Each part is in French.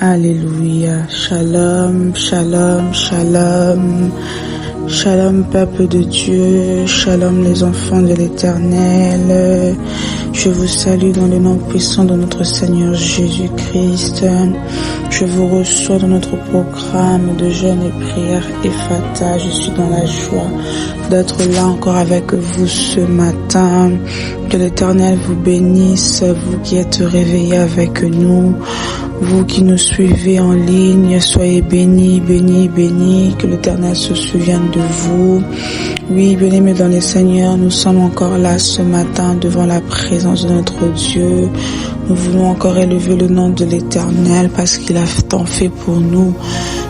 Alléluia. Shalom, shalom, shalom. Shalom, peuple de Dieu. Shalom, les enfants de l'Éternel. Je vous salue dans le nom puissant de notre Seigneur Jésus-Christ. Je vous reçois dans notre programme de jeûne et prière Ephata. Je suis dans la joie d'être là encore avec vous ce matin. Que l'Éternel vous bénisse, vous qui êtes réveillés avec nous. Vous qui nous suivez en ligne, soyez bénis, bénis, bénis, que l'Éternel se souvienne de vous. Oui, bien-aimés dans le Seigneur, nous sommes encore là ce matin devant la présence de notre Dieu. Nous voulons encore élever le nom de l'Éternel parce qu'il a tant fait pour nous.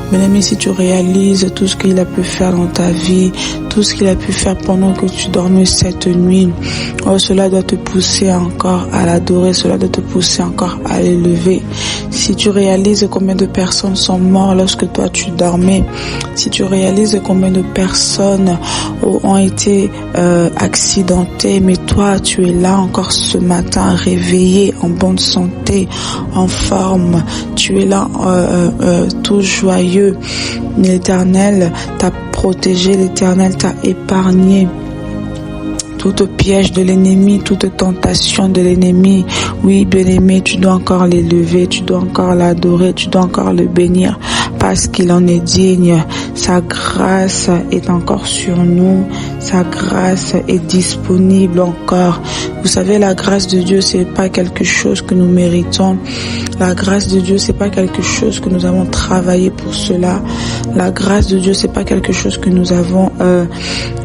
Bien-aimé, si tu réalises tout ce qu'il a pu faire dans ta vie, tout ce qu'il a pu faire pendant que tu dormais cette nuit, oh, cela doit te pousser encore à l'adorer, cela doit te pousser encore à l'élever. Si tu réalises combien de personnes sont mortes lorsque toi tu dormais, si tu réalises combien de personnes ont été accidentées, mais toi tu es là encore ce matin, réveillé, en bonne santé, en forme, tu es là tout joyeux. L'Éternel t'a protégé, l'Éternel t'a épargné. Toute piège de l'ennemi, toute tentation de l'ennemi. Oui, bien-aimé, tu dois encore l'élever, tu dois encore l'adorer, tu dois encore le bénir parce qu'il en est digne. Sa grâce est encore sur nous. Sa grâce est disponible encore. Vous savez, la grâce de Dieu, c'est pas quelque chose que nous méritons. La grâce de Dieu, c'est pas quelque chose que nous avons travaillé pour cela. La grâce de Dieu, c'est pas quelque chose que nous avons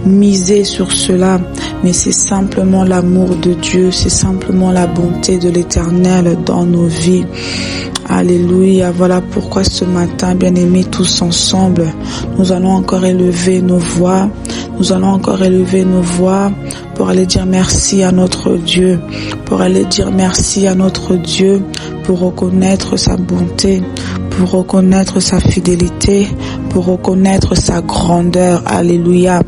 misé sur cela. Mais c'est simplement l'amour de Dieu, c'est simplement la bonté de l'Éternel dans nos vies. Alléluia. Voilà pourquoi ce matin, bien-aimés, tous ensemble, nous allons encore élever nos voix. Nous allons encore élever nos voix pour aller dire merci à notre Dieu, pour aller dire merci à notre Dieu, pour reconnaître sa bonté, pour reconnaître sa fidélité, pour reconnaître sa grandeur. Alléluia.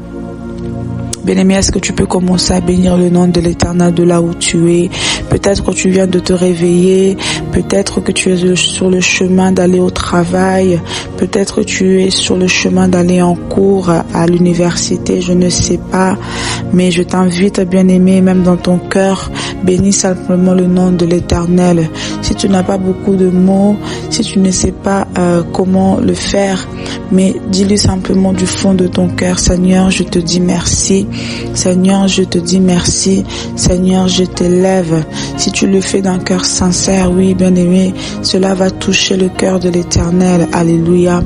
Bien-aimé, est-ce que tu peux commencer à bénir le nom de l'Éternel de là où tu es? Peut-être que tu viens de te réveiller, peut-être que tu es sur le chemin d'aller au travail, peut-être que tu es sur le chemin d'aller en cours à l'université, je ne sais pas, mais je t'invite, bien-aimé, même dans ton cœur, bénis simplement le nom de l'Éternel. Si tu n'as pas beaucoup de mots, si tu ne sais pas comment le faire, mais dis-lui simplement du fond de ton cœur, Seigneur, je te dis merci. Seigneur, je te dis merci. Seigneur, je t'élève. Si tu le fais d'un cœur sincère, oui, bien-aimé, cela va toucher le cœur de l'Éternel. Alléluia.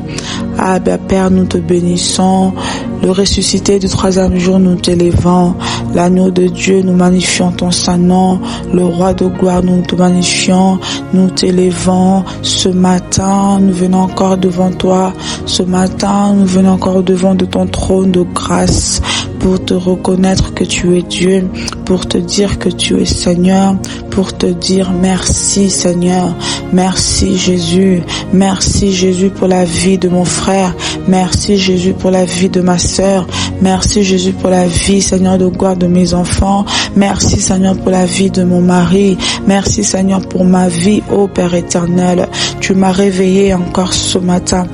Ah, bien, Père, nous te bénissons. Le ressuscité du troisième jour, nous t'élevons. L'agneau de Dieu, nous magnifions ton saint nom. Le roi de gloire, nous te magnifions. Nous t'élevons. Ce matin, nous venons encore devant toi. Ce matin, nous venons encore devant de ton trône de grâce pour te reconnaître que tu es Dieu, pour te dire que tu es Seigneur, pour te dire merci Seigneur, merci Jésus, merci Jésus pour la vie de mon frère, merci Jésus pour la vie de ma sœur, merci Jésus pour la vie, Seigneur de gloire, de mes enfants, merci Seigneur pour la vie de mon mari, merci Seigneur pour ma vie, ô Père éternel, tu m'as réveillé encore ce matin,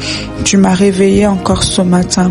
tu m'as réveillé encore ce matin.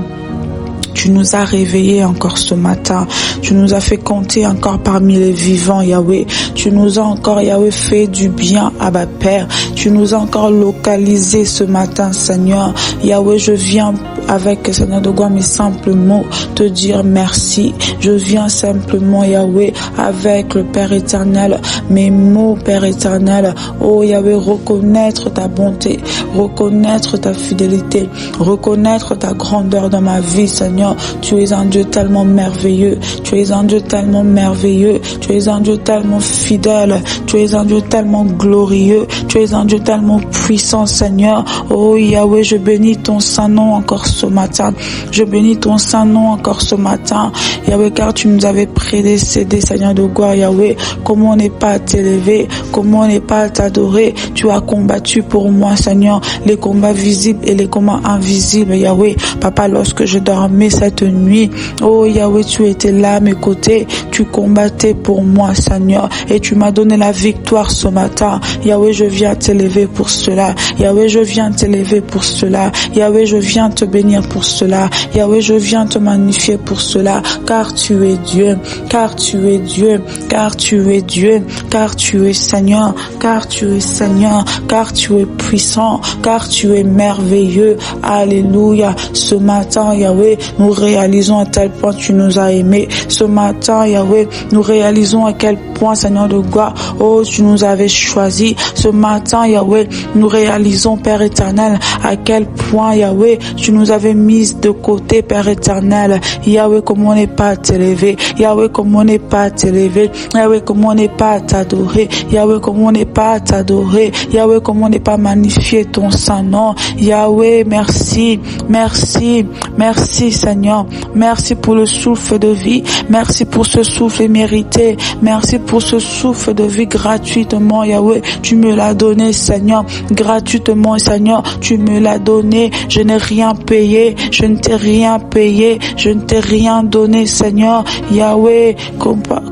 Tu nous as réveillés encore ce matin. Tu nous as fait compter encore parmi les vivants, Yahweh. Tu nous as encore, Yahweh, fait du bien, Abba Père. Tu nous as encore localisés ce matin, Seigneur. Yahweh, je viens avec, Seigneur de gloire, mes simples mots, te dire merci. Je viens simplement, Yahweh, avec le Père éternel, mes mots, Père éternel. Oh, Yahweh, reconnaître ta bonté, reconnaître ta fidélité, reconnaître ta grandeur dans ma vie, Seigneur. Tu es un Dieu tellement merveilleux, tu es un Dieu tellement merveilleux, tu es un Dieu tellement fidèle, tu es un Dieu tellement glorieux, tu es un Dieu tellement puissant, Seigneur. Oh Yahweh, je bénis ton saint nom encore ce matin. Je bénis ton saint nom encore ce matin, Yahweh, car tu nous avais prédécédés, Seigneur de gloire, Yahweh. Comment n'est pas à t'élever, comment n'est pas à t'adorer. Tu as combattu pour moi, Seigneur, les combats visibles et les combats invisibles, Yahweh. Papa, lorsque je dormais cette nuit, oh Yahweh, tu étais là à mes côtés, tu combattais pour moi, Seigneur, et tu m'as donné la victoire ce matin. Yahweh, je viens t'élever pour cela. Yahweh, je viens t'élever pour cela. Yahweh, je viens te bénir pour cela. Yahweh, je viens te magnifier pour cela, car tu es Dieu, car tu es Dieu, car tu es Dieu, car tu es Seigneur, car tu es Seigneur, car tu es puissant, car tu es merveilleux. Alléluia. Ce matin, Yahweh, nous réalisons à tel point tu nous as aimés. Ce matin, Yahweh, nous réalisons à quel point, Seigneur de gloire, oh, tu nous avais choisis. Ce matin, Yahweh, nous réalisons, Père éternel, à quel point, Yahweh, tu nous avais mis de côté, Père éternel. Yahweh, comment on n'est pas à t'élever. Yahweh, comment on n'est pas à t'élever. Yahweh, comment on n'est pas à t'adorer. Yahweh, comment on n'est pas à t'adorer. Yahweh, comment on n'est pas à magnifier ton saint nom. Yahweh, merci, merci, merci, Seigneur. Merci pour le souffle de vie. Merci pour ce souffle mérité. Merci pour ce souffle de vie gratuitement, Yahweh. Tu me l'as donné, Seigneur. Gratuitement, Seigneur. Tu me l'as donné. Je n'ai rien payé. Je ne t'ai rien payé. Je ne t'ai rien donné, Seigneur. Yahweh,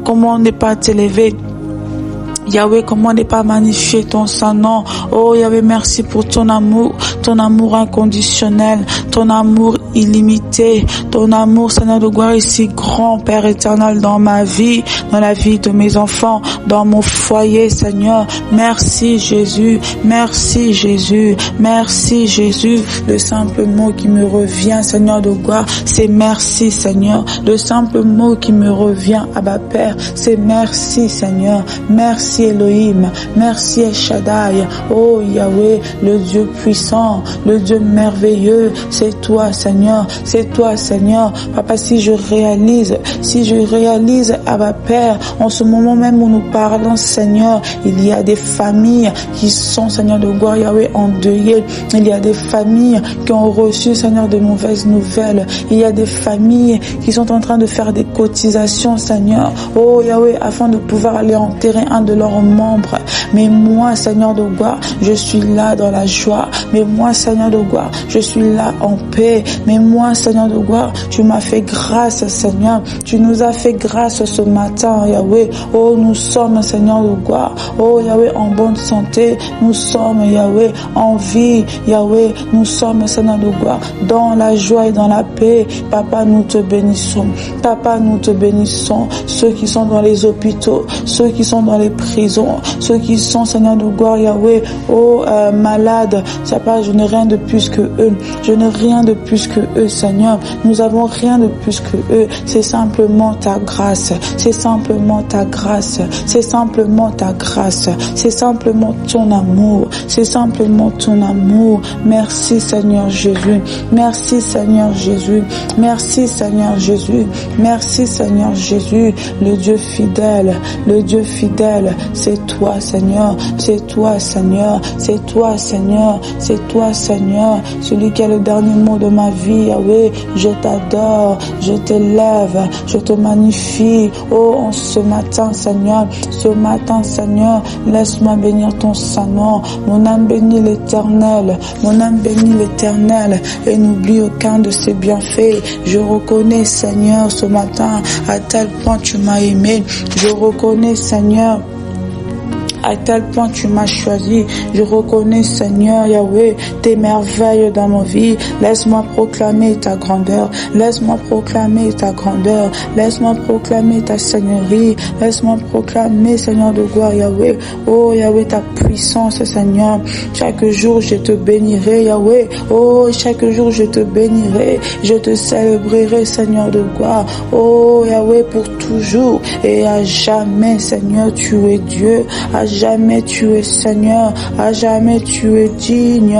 comment ne pas t'élever? Yahweh, comment ne pas magnifier ton saint nom. Oh Yahweh, merci pour ton amour inconditionnel, ton amour illimité, ton amour, Seigneur de gloire, est si grand, Père éternel, dans ma vie, dans la vie de mes enfants, dans mon foyer, Seigneur. Merci Jésus, merci Jésus, merci Jésus. Le simple mot qui me revient, Seigneur de gloire, c'est merci, Seigneur. Le simple mot qui me revient, Abba Père, c'est merci, Seigneur. Merci Elohim, merci El Shaddai. Oh Yahweh, le Dieu puissant, le Dieu merveilleux, c'est toi, Seigneur, c'est toi, Seigneur. Papa, si je réalise, Abba Père, en ce moment même où nous parlons, Seigneur, il y a des familles qui sont, Seigneur de gloire, Yahweh, endeuillées. Il y a des familles qui ont reçu, Seigneur, de mauvaises nouvelles. Il y a des familles qui sont en train de faire des cotisations, Seigneur. Oh Yahweh, afin de pouvoir aller enterrer un de leurs membres. Mais moi, Seigneur de gloire, je suis là dans la joie. Mais moi, Seigneur de gloire, je suis là en paix. Mais moi, Seigneur de gloire, tu m'as fait grâce, Seigneur. Tu nous as fait grâce ce matin, Yahweh. Oh, nous sommes, Seigneur de gloire. Oh, Yahweh, en bonne santé. Nous sommes, Yahweh, en vie. Yahweh, nous sommes, Seigneur de gloire, dans la joie et dans la paix. Papa, nous te bénissons. Papa, nous te bénissons. Ceux qui sont dans les hôpitaux, ceux qui sont dans les prisons, ceux qui sont, Seigneur de gloire, Yahweh, malades, Papa, je n'ai rien de plus que eux. Je n'ai rien de plus que eux, Seigneur. Nous avons rien de plus que eux. C'est simplement ta grâce. C'est simplement ta grâce. C'est simplement ta grâce. C'est simplement ton amour. C'est simplement ton amour. Merci, Seigneur Jésus. Merci, Seigneur Jésus. Merci, Seigneur Jésus. Merci, Seigneur Jésus. Le Dieu fidèle. Le Dieu fidèle. C'est toi, Seigneur. C'est toi, Seigneur. C'est toi, Seigneur. C'est toi, Seigneur. Celui qui a le dernier mot de ma vie, Yahweh. Je t'adore. Je t'élève. Je te magnifie. Oh, en ce matin, Seigneur. Ce matin, Seigneur. Laisse-moi bénir ton saint nom. Mon âme bénit l'Éternel. Mon âme bénit l'Éternel. Et n'oublie aucun de ses bienfaits. Je reconnais, Seigneur, ce matin, à tel point tu m'as aimé. Je reconnais, Seigneur, à tel point tu m'as choisi. Je reconnais, Seigneur Yahweh, tes merveilles dans ma vie. Laisse-moi proclamer ta grandeur. Laisse-moi proclamer ta grandeur. Laisse-moi proclamer ta seigneurie. Laisse-moi proclamer, Seigneur de gloire, Yahweh. Oh Yahweh, ta puissance, Seigneur. Chaque jour, je te bénirai, Yahweh. Oh, chaque jour, je te bénirai. Je te célébrerai, Seigneur de gloire. Oh Yahweh, pour toujours et à jamais, Seigneur, tu es Dieu. À jamais tu es Seigneur, à jamais tu es digne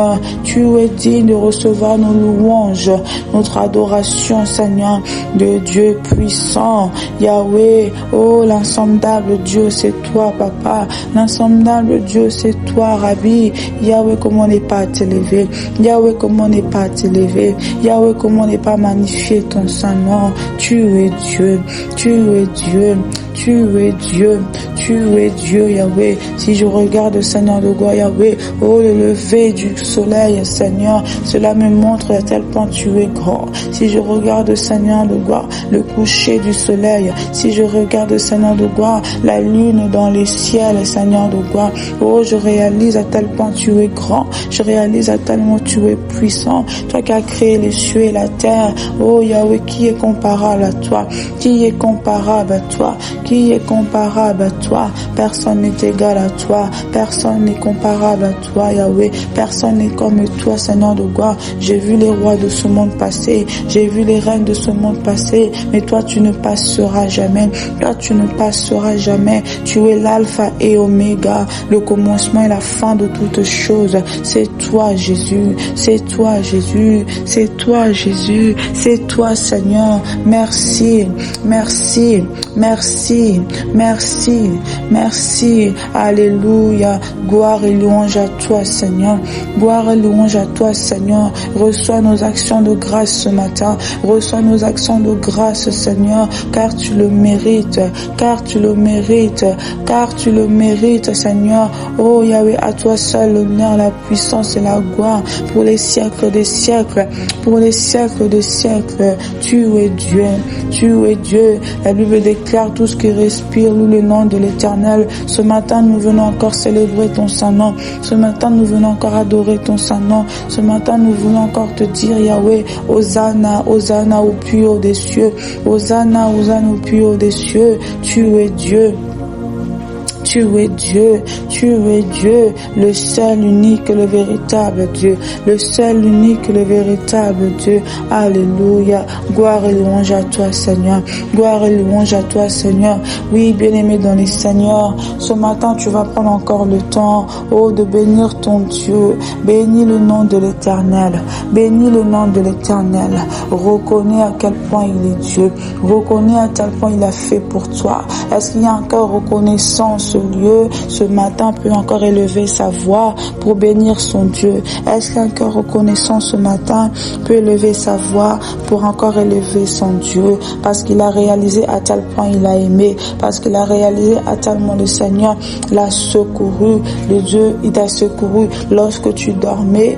de recevoir nos louanges, notre adoration, Seigneur, de Dieu puissant, Yahweh. Oh, l'insondable Dieu, c'est toi, Papa, l'insondable Dieu, c'est toi, Rabbi. Yahweh, comment ne pas t'élever, Yahweh, comment ne pas t'élever, Yahweh, comment ne pas magnifier ton Saint-Nom. Tu es Dieu, tu es Dieu, tu es Dieu, tu es Dieu, Yahweh. Si je regarde, Seigneur de gloire, Yahweh, oh, le lever du soleil, Seigneur, cela me montre à tel point tu es grand. Si je regarde, Seigneur de gloire, le coucher du soleil, si je regarde, Seigneur de gloire, la lune dans les ciels, Seigneur de gloire, oh, je réalise à tel point tu es grand, je réalise à tel point tu es puissant, toi qui as créé les cieux et la terre. Oh Yahweh, qui est comparable à toi? Qui est comparable à toi? Qui est comparable à toi? Personne n'est égal à toi, personne n'est comparable à toi, Yahweh, personne n'est comme toi, Seigneur de gloire. J'ai vu les rois de ce monde passer, j'ai vu les reines de ce monde passer, mais toi tu ne passeras jamais, toi tu ne passeras jamais. Tu es l'alpha et oméga, le commencement et la fin de toutes choses. C'est toi, Jésus, c'est toi, Jésus, c'est toi, Jésus, c'est toi, Seigneur. Merci, merci, merci, merci, merci. Alléluia. Gloire et louange à toi, Seigneur. Gloire et louange à toi, Seigneur. Reçois nos actions de grâce ce matin. Reçois nos actions de grâce, Seigneur, car tu le mérites, car tu le mérites, car tu le mérites, Seigneur. Oh Yahweh, à toi seul l'honneur, la puissance et la gloire pour les siècles des siècles, pour les siècles des siècles. Tu es Dieu, tu es Dieu. La Bible déclare: tout ce qui respire loue le nom de l'Éternel. Ce matin, nous venons encore célébrer ton Saint-Nom. Ce matin, nous venons encore adorer ton Saint-Nom. Ce matin, nous voulons encore te dire, Yahweh, Hosanna, Hosanna au plus haut des cieux. Hosanna, Hosanna au plus haut des cieux. Tu es Dieu. Tu es Dieu, tu es Dieu, le seul, unique, le véritable Dieu, le seul, unique, le véritable Dieu. Alléluia. Gloire et louange à toi, Seigneur. Gloire et louange à toi, Seigneur. Oui, bien-aimé dans les Seigneurs, ce matin, tu vas prendre encore le temps, oh, de bénir ton Dieu. Bénis le nom de l'Éternel. Bénis le nom de l'Éternel. Reconnais à quel point il est Dieu. Reconnais à quel point il a fait pour toi. Est-ce qu'il y a encore reconnaissance? Lieu, ce matin, peut encore élever sa voix pour bénir son Dieu. Est-ce qu'un cœur reconnaissant ce matin peut élever sa voix pour encore élever son Dieu, parce qu'il a réalisé à tel point il a aimé, parce qu'il a réalisé à tel point le Seigneur l'a secouru, le Dieu il t'a secouru lorsque tu dormais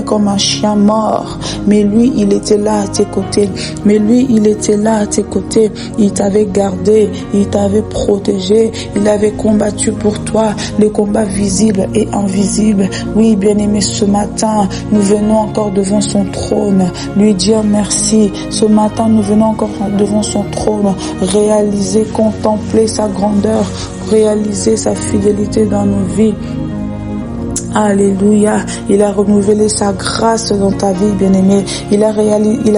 comme un chien mort, mais lui il était là à tes côtés, il t'avait gardé, il t'avait protégé, il avait combattu pour toi les combats visibles et invisibles. Oui, bien-aimé, ce matin, nous venons encore devant son trône, lui dire merci. Ce matin, nous venons encore devant son trône, réaliser, contempler sa grandeur, réaliser sa fidélité dans nos vies. Alléluia. Il a renouvelé sa grâce dans ta vie, bien-aimé. Il a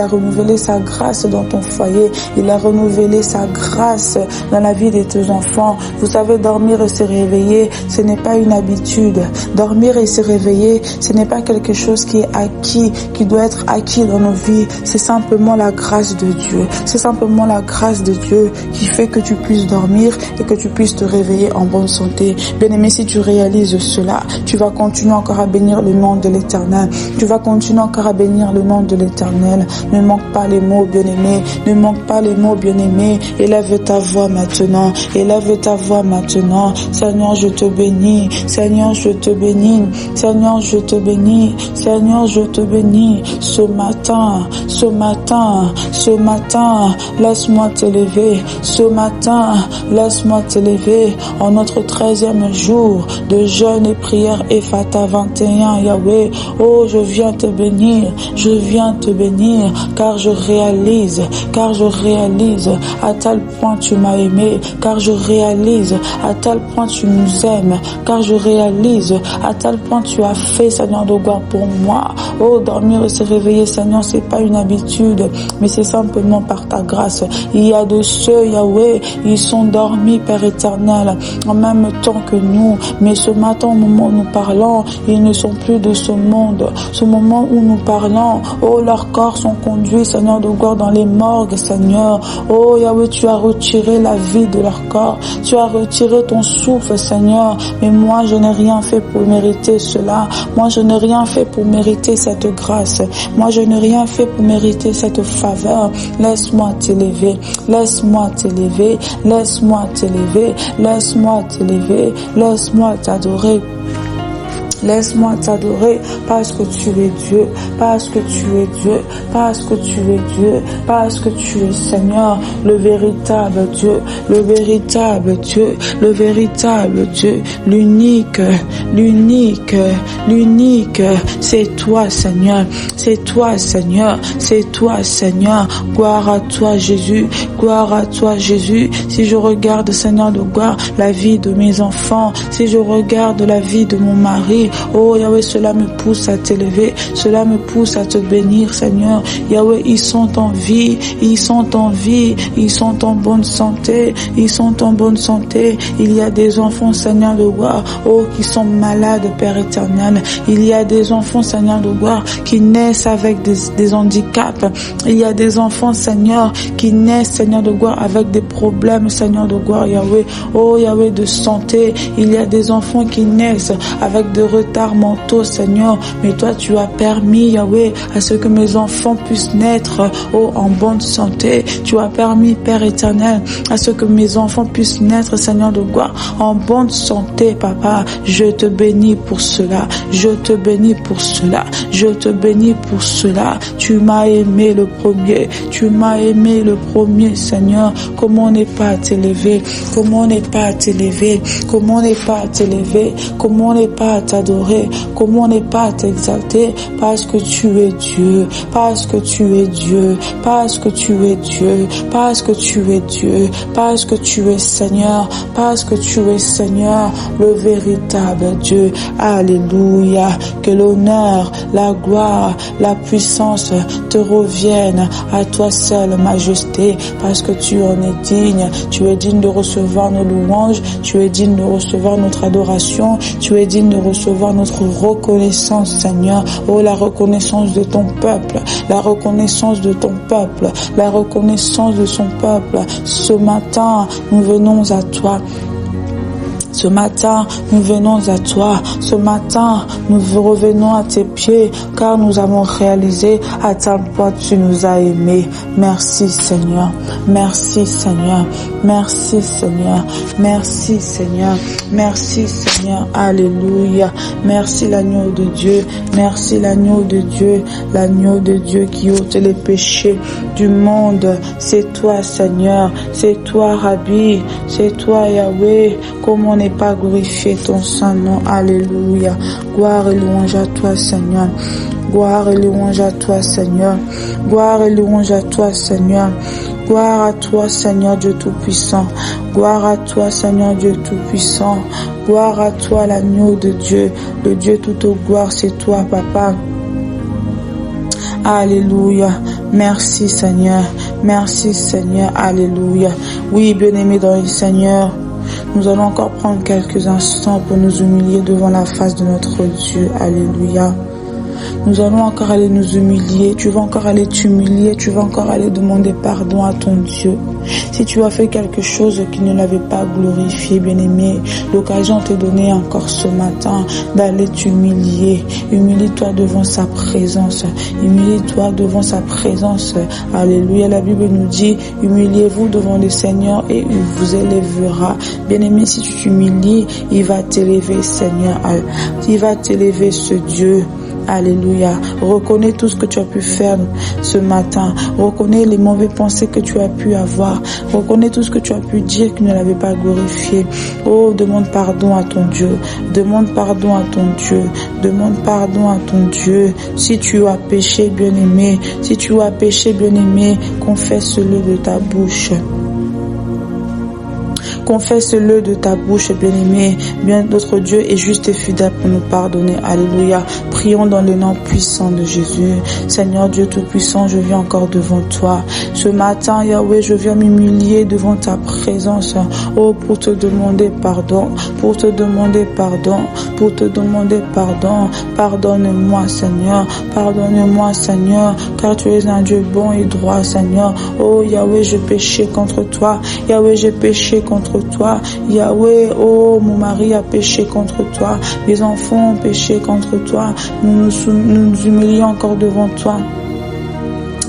renouvelé sa grâce dans ton foyer. Il a renouvelé sa grâce dans la vie de tes enfants. Vous savez, dormir et se réveiller, ce n'est pas une habitude. Dormir et se réveiller, ce n'est pas quelque chose qui est acquis, qui doit être acquis dans nos vies. C'est simplement la grâce de Dieu. C'est simplement la grâce de Dieu qui fait que tu puisses dormir et que tu puisses te réveiller en bonne santé. Bien-aimé, si tu réalises cela, tu vas continuer encore à bénir le nom de l'Éternel. Tu vas continuer encore à bénir le nom de l'Éternel. Ne manque pas les mots, bien-aimé. Ne manque pas les mots, bien-aimé. Élève ta voix maintenant. Élève ta voix maintenant. Seigneur, je te bénis. Seigneur, je te bénis. Seigneur, je te bénis. Seigneur, je te bénis. Ce matin, laisse-moi t'élever. Ce matin, laisse-moi t'élever en notre 13e jour de jeûne et prière et Ephata 21, Yahweh. Oh, je viens te bénir, car je réalise à tel point tu m'as aimé, car je réalise à tel point tu nous aimes, car je réalise à tel point tu as fait, Seigneur de gloire, pour moi. Oh, dormir et se réveiller, Seigneur, c'est pas une habitude, mais c'est simplement par ta grâce. Il y a de ceux, Yahweh, ils sont dormis, Père éternel, en même temps que nous, mais ce matin, au moment où nous parlons, ils ne sont plus de ce monde. Ce moment où nous parlons, oh, leurs corps sont conduits, Seigneur de gloire, dans les morgues, Seigneur. Oh, Yahweh, tu as retiré la vie de leur corps, tu as retiré ton souffle, Seigneur, mais moi, je n'ai rien fait pour mériter cela. Moi, je n'ai rien fait pour mériter cette grâce. Moi, je n'ai rien fait pour mériter cette faveur. Laisse-moi t'élever, laisse-moi t'élever, laisse-moi t'élever, laisse-moi t'élever, laisse-moi t'adorer. Laisse-moi t'adorer parce que tu es Dieu, parce que tu es Dieu, parce que tu es Dieu, parce que tu es Seigneur, le véritable Dieu, le véritable Dieu, le véritable Dieu, l'unique, c'est toi Seigneur, c'est toi Seigneur, c'est toi Seigneur. Gloire à toi Jésus, gloire à toi Jésus. Si je regarde Seigneur de gloire la vie de mes enfants, si je regarde la vie de mon mari, oh Yahweh, cela me pousse à t'élever, cela me pousse à te bénir Seigneur. Yahweh, ils sont en vie, ils sont en vie, ils sont en bonne santé, ils sont en bonne santé. Il y a des enfants Seigneur de gloire, oh, qui sont malades Père éternel. Il y a des enfants Seigneur de gloire qui naissent avec des handicaps. Il y a des enfants Seigneur qui naissent Seigneur de gloire avec des problèmes Seigneur de gloire Yahweh, oh Yahweh, de santé. Il y a des enfants qui naissent avec des retards mentaux Seigneur, mais toi tu as permis Yahweh à ce que mes enfants puissent naître oh, en bonne santé. Tu as permis Père éternel à ce que mes enfants puissent naître Seigneur de gloire en bonne santé. Papa, je te bénis pour cela, je te bénis pour cela, je te bénis pour cela. Tu m'as aimé le premier, tu m'as aimé le premier Seigneur. Comment n'est pas à t'élever, comment n'est pas à t'élever, comment n'est pas à t'élever, comment n'est pas à t'adorer, comment n'est pas à t'exalter, parce que tu es Dieu, parce que tu es Dieu, parce que tu es Dieu, parce que tu es Dieu, parce que tu es Seigneur, parce que tu es Seigneur, le véritable Dieu. Alléluia. Que l'honneur, la gloire, la puissance te reviennent à toi seul, majesté, parce que tu en es digne. Tu es digne de recevoir nos louanges, tu es digne de recevoir notre adoration, tu es digne de recevoir notre reconnaissance, Seigneur. Oh, la reconnaissance de ton peuple, la reconnaissance de ton peuple, la reconnaissance de son peuple. Ce matin, nous venons à toi. Ce matin, nous venons à toi. Ce matin, nous revenons à tes pieds, car nous avons réalisé à tel point tu nous as aimés. Merci Seigneur. Merci Seigneur. Merci Seigneur. Merci Seigneur. Merci Seigneur. Alléluia. Merci l'agneau de Dieu. Merci l'agneau de Dieu. L'agneau de Dieu qui ôte les péchés du monde. C'est toi Seigneur. C'est toi Rabbi. C'est toi Yahweh. Comment n'est pas glorifier ton saint nom. Alléluia. Gloire et louange à toi Seigneur. Gloire et louange à toi Seigneur. Gloire et louange à toi Seigneur. Gloire à toi Seigneur Dieu Tout-Puissant. Gloire à toi Seigneur Dieu Tout-Puissant. Gloire à toi l'agneau de Dieu. Le Dieu tout aux gloires, c'est toi Papa. Alléluia. Merci Seigneur. Merci Seigneur. Alléluia. Oui, bien-aimés dans le Seigneur, nous allons encore prendre quelques instants pour nous humilier devant la face de notre Dieu. Alléluia. Nous allons encore aller nous humilier. Tu vas encore aller t'humilier. Tu vas encore aller demander pardon à ton Dieu. Si tu as fait quelque chose qui ne l'avait pas glorifié, bien-aimé, l'occasion t'est donnée encore ce matin d'aller t'humilier. Humilie-toi devant sa présence. Humilie-toi devant sa présence. Alléluia. La Bible nous dit, humiliez-vous devant le Seigneur et il vous élèvera. Bien-aimé, si tu t'humilies, il va t'élever, Seigneur. Il va t'élever, ce Dieu. Alléluia. Reconnais tout ce que tu as pu faire ce matin. Reconnais les mauvaises pensées que tu as pu avoir. Reconnais tout ce que tu as pu dire qui ne l'avait pas glorifié. Oh, demande pardon à ton Dieu. Demande pardon à ton Dieu. Demande pardon à ton Dieu. Si tu as péché, bien-aimé, si tu as péché, bien-aimé, confesse-le de ta bouche. Confesse-le de ta bouche, bien-aimé. Bien, notre Dieu est juste et fidèle pour nous pardonner. Alléluia. Prions dans le nom puissant de Jésus. Seigneur Dieu Tout-Puissant, je viens encore devant toi. Ce matin, Yahweh, je viens m'humilier devant ta présence. Oh, pour te demander pardon. Pour te demander pardon. Pour te demander pardon. Pardonne-moi, Seigneur. Pardonne-moi, Seigneur. Car tu es un Dieu bon et droit, Seigneur. Oh, Yahweh, j'ai péché contre toi. Yahweh, j'ai péché contre toi. Yahweh, oh, mon mari a péché contre toi. Mes enfants ont péché contre toi. Nous nous humilions encore devant toi.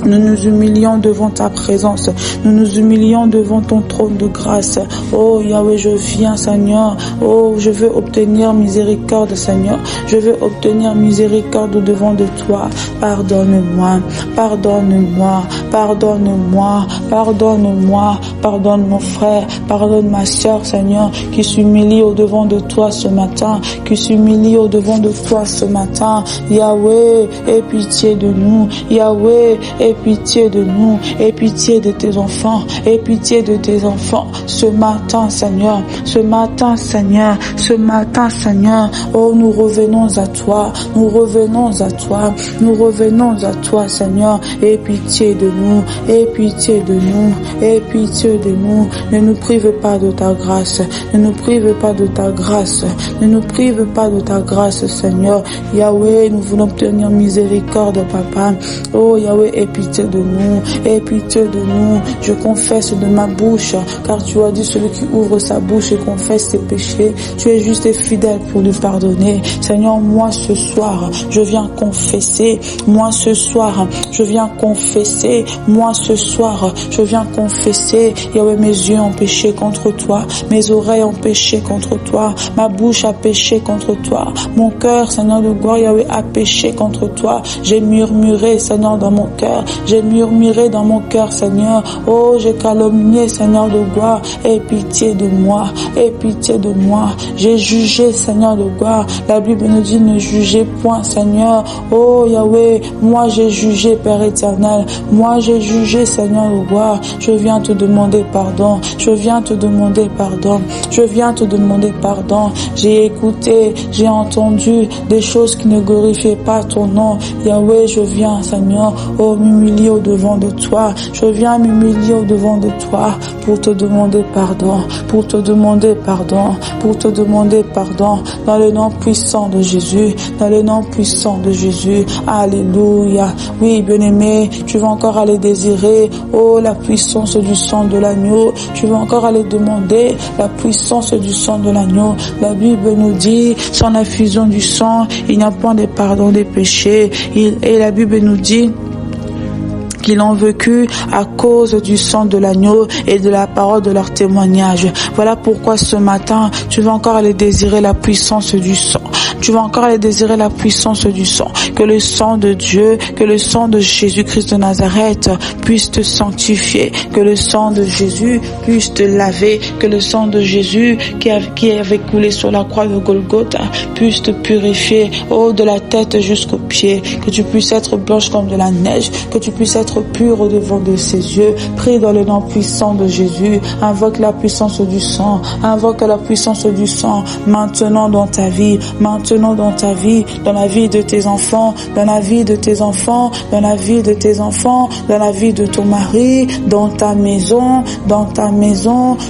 Nous nous humilions devant ta présence. Nous nous humilions devant ton trône de grâce. Oh Yahweh, je viens, Seigneur. Oh, je veux obtenir miséricorde, Seigneur. Je veux obtenir miséricorde devant de toi. Pardonne-moi. Pardonne-moi. Pardonne-moi. Pardonne-moi. Pardonne mon frère. Pardonne ma soeur, Seigneur, qui s'humilie au devant de toi ce matin. Qui s'humilie au devant de toi ce matin. Yahweh, aie pitié de nous. Yahweh, aie pitié de nous, aie pitié de tes enfants, aie pitié de tes enfants. Ce matin, Seigneur, ce matin, Seigneur, ce matin, Seigneur, oh, nous revenons à toi, nous revenons à toi, nous revenons à toi, Seigneur. Aie pitié de nous, aie pitié de nous, aie pitié de nous. Ne nous prive pas de ta grâce, ne nous prive pas de ta grâce, ne nous prive pas de ta grâce, Seigneur. Yahweh, nous voulons obtenir miséricorde, Papa. Oh, Yahweh, aie pitié de nous, aie pitié de nous. Je confesse de ma bouche, car tu as dit celui qui ouvre sa bouche et confesse ses péchés, tu es juste et fidèle pour lui pardonner. Seigneur, moi ce soir, je viens confesser. Moi ce soir, je viens confesser. Moi ce soir, je viens confesser. Yahweh, mes yeux ont péché contre toi, mes oreilles ont péché contre toi, ma bouche a péché contre toi, mon cœur, Seigneur de gloire, Yahweh, a péché contre toi. J'ai murmuré, Seigneur, dans mon cœur. J'ai murmuré dans mon cœur, Seigneur. Oh, j'ai calomnié, Seigneur de gloire. Aie pitié de moi. Aie pitié de moi. J'ai jugé, Seigneur de gloire. La Bible nous dit ne jugez point, Seigneur. Oh, Yahweh, moi j'ai jugé, Père éternel. Moi j'ai jugé, Seigneur de gloire. Je viens te demander pardon. Je viens te demander pardon. Je viens te demander pardon. J'ai écouté, j'ai entendu des choses qui ne glorifiaient pas ton nom. Yahweh, je viens, Seigneur, oh, m'humilier au devant de toi. Je viens m'humilier au devant de toi pour te demander pardon, pour te demander pardon, pour te demander pardon, dans le nom puissant de Jésus, dans le nom puissant de Jésus. Alléluia. Oui, bien-aimé, tu vas encore aller désirer, oh, la puissance du sang de l'agneau. Tu vas encore aller demander la puissance du sang de l'agneau. La Bible nous dit, sans la fusion du sang, il n'y a point de pardon des péchés. Et la Bible nous dit qu'ils ont vécu à cause du sang de l'agneau et de la parole de leur témoignage. Voilà pourquoi ce matin, tu vas encore aller désirer la puissance du sang. Tu vas encore aller désirer la puissance du sang. Que le sang de Dieu, que le sang de Jésus-Christ de Nazareth puisse te sanctifier. Que le sang de Jésus puisse te laver. Que le sang de Jésus qui avait coulé sur la croix de Golgotha puisse te purifier. Oh, de la tête jusqu'aux pieds. Que tu puisses être blanche comme de la neige. Que tu puisses être pur au devant de ses yeux. Prie dans le nom puissant de Jésus. Invoque la puissance du sang. Invoque la puissance du sang maintenant dans ta vie. Maintenant dans ta vie, dans la vie de tes enfants, dans la vie de tes enfants, dans la vie de tes enfants, dans la vie de ton mari, dans ta maison,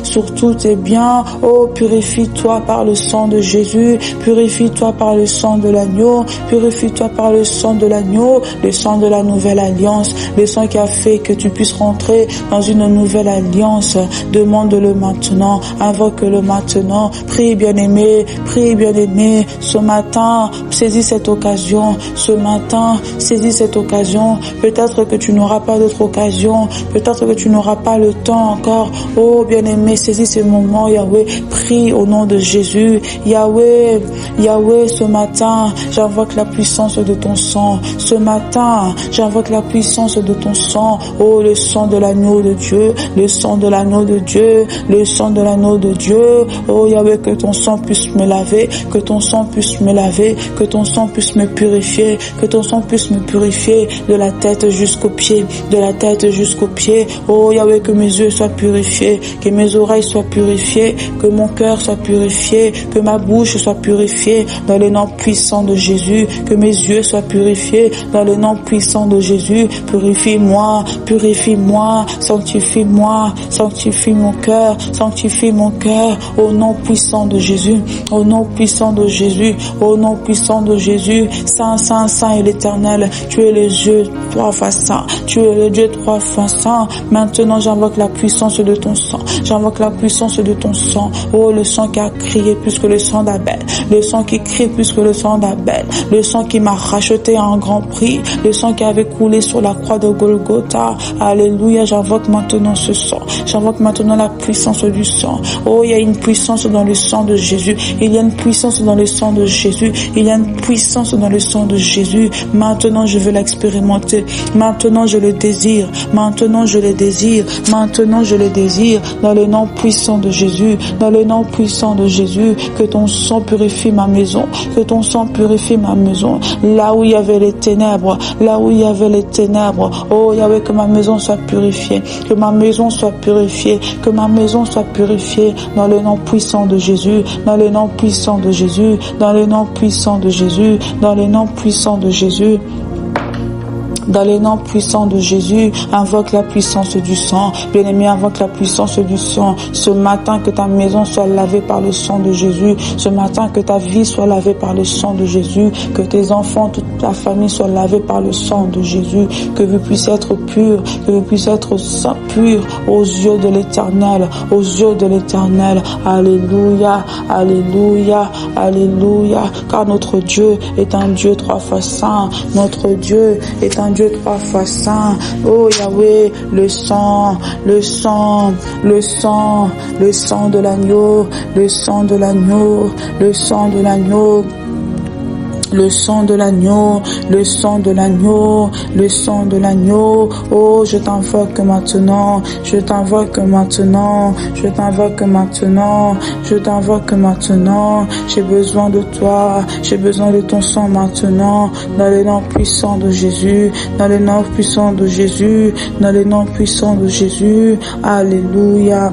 sur tous tes biens. Oh, purifie-toi par le sang de Jésus, purifie-toi par le sang de l'agneau, purifie-toi par le sang de l'agneau, le sang de la nouvelle alliance, le sang qui a fait que tu puisses rentrer dans une nouvelle alliance. Demande-le maintenant, invoque-le maintenant. Prie bien-aimé, ce matin, saisis cette occasion ce matin, saisis cette occasion. Peut-être que tu n'auras pas d'autre occasion, peut-être que tu n'auras pas le temps encore. Oh bien-aimé, saisis ce moment, Yahweh, prie au nom de Jésus. Yahweh, ce matin, j'invoque la puissance de ton sang. Ce matin, j'invoque la puissance de ton sang. Oh, le sang de l'agneau de Dieu, le sang de l'agneau de Dieu, le sang de l'agneau de Dieu. Oh Yahweh, que ton sang puisse me laver, que ton sang puisse me laver, que ton sang puisse me purifier, que ton sang puisse me purifier de la tête jusqu'aux pieds, de la tête jusqu'aux pieds. Oh Yahweh, que mes yeux soient purifiés, que mes oreilles soient purifiées, que mon cœur soit purifié, que ma bouche soit purifiée dans le nom puissant de Jésus, que mes yeux soient purifiés dans le nom puissant de Jésus. Purifie-moi, purifie-moi, sanctifie-moi, sanctifie mon cœur, sanctifie mon cœur au nom puissant de Jésus, au nom puissant de Jésus, au nom puissant de Jésus. Saint, Saint, Saint est l'Éternel, tu es le Dieu 3 fois saint, tu es le Dieu 3 fois saint. Maintenant j'invoque la puissance de ton sang, j'invoque la puissance de ton sang. Oh, le sang qui a crié plus que le sang d'Abel, le sang qui crie plus que le sang d'Abel, le sang qui m'a racheté à un grand prix, le sang qui avait coulé sur la croix de Golgotha. Alléluia, j'invoque maintenant ce sang, j'invoque maintenant la puissance du sang. Oh, il y a une puissance dans le sang de Jésus, il y a une puissance dans le sang de Jésus, il y a une puissance dans le sang de Jésus. Maintenant je veux l'expérimenter, maintenant je le désire, maintenant je le désire, maintenant je le désire, dans le nom puissant de Jésus, dans le nom puissant de Jésus. Que ton sang purifie ma maison, que ton sang purifie ma maison, là où il y avait les ténèbres, là où il y avait les ténèbres. Oh Yahweh, que ma maison soit purifiée, que ma maison soit purifiée, que ma maison soit purifiée dans le nom puissant de Jésus, dans le nom puissant de Jésus, dans le nom puissant de Jésus, dans le nom puissant de Jésus. Dans le nom puissant de Jésus, invoque la puissance du sang. Bien-aimé, invoque la puissance du sang. Ce matin, que ta maison soit lavée par le sang de Jésus. Ce matin, que ta vie soit lavée par le sang de Jésus. Que tes enfants, toute ta famille soit lavée par le sang de Jésus. Que vous puissiez être purs, que vous puissiez être purs aux yeux de l'Éternel, aux yeux de l'Éternel. Alléluia, alléluia, alléluia. Car notre Dieu est un Dieu 3 fois saint. Notre Dieu est un Dieu 3 fois saint. Oh Yahweh, le sang, le sang, le sang, le sang de l'agneau, le sang de l'agneau, le sang de l'agneau. Le sang de l'agneau, le sang de l'agneau, le sang de l'agneau. Oh, je t'invoque maintenant, je t'invoque maintenant, je t'invoque maintenant, je t'invoque maintenant. J'ai besoin de toi, j'ai besoin de ton sang maintenant, dans le nom puissant de Jésus, dans le nom puissant de Jésus, dans le nom puissant de Jésus. Alléluia.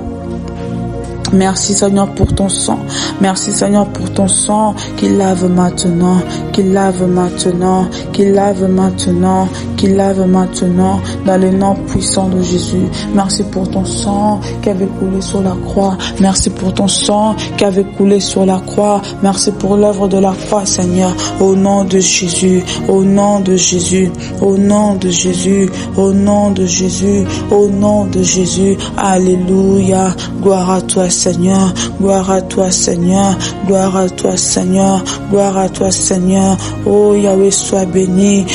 Merci Seigneur pour ton sang. Merci Seigneur pour ton sang qui lave maintenant, qui lave maintenant, qui lave maintenant, qui lave maintenant dans le nom puissant de Jésus. Merci pour ton sang qui avait coulé sur la croix. Merci pour ton sang qui avait coulé sur la croix. Merci pour l'œuvre de la croix, Seigneur. Au nom de Jésus, au nom de Jésus, au nom de Jésus, au nom de Jésus, au nom de Jésus. Alléluia. Gloire à toi, Seigneur, gloire à toi Seigneur, gloire à toi Seigneur, gloire à toi Seigneur. Oh Yahweh, sois béni,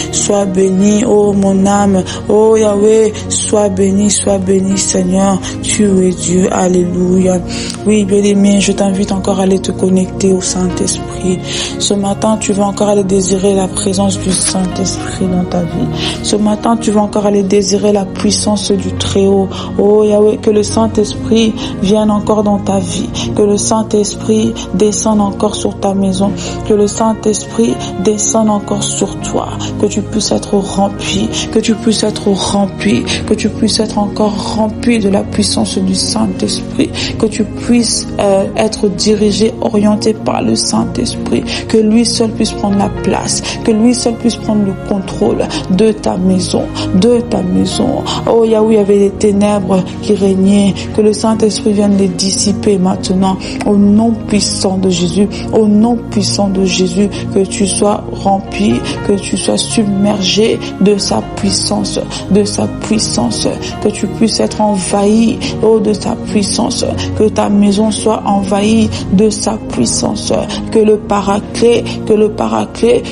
oh mon âme. Oh Yahweh, sois béni Seigneur, tu es Dieu. Alléluia. Oui, bien-aimé, je t'invite encore à aller te connecter au Saint-Esprit. Ce matin, tu vas encore aller désirer la présence du Saint-Esprit dans ta vie. Ce matin, tu vas encore aller désirer la puissance du Très-Haut. Oh Yahweh, que le Saint-Esprit vienne encore dans ta vie, que le Saint-Esprit descende encore sur ta maison, que le Saint-Esprit descende encore sur toi, que tu puisses être rempli, que tu puisses être rempli, que tu puisses être encore rempli de la puissance du Saint-Esprit, que tu puisses être dirigé, orienté par le Saint-Esprit, que lui seul puisse prendre la place, que lui seul puisse prendre le contrôle de ta maison, de ta maison. Oh Yahweh, il y avait des ténèbres qui régnaient, que le Saint-Esprit vienne les dissiper, dissiper maintenant, au nom puissant de Jésus, au nom puissant de Jésus, que tu sois rempli, que tu sois submergé de sa puissance, que tu puisses être envahi, de sa puissance, que ta maison soit envahie de sa puissance, que le paraclet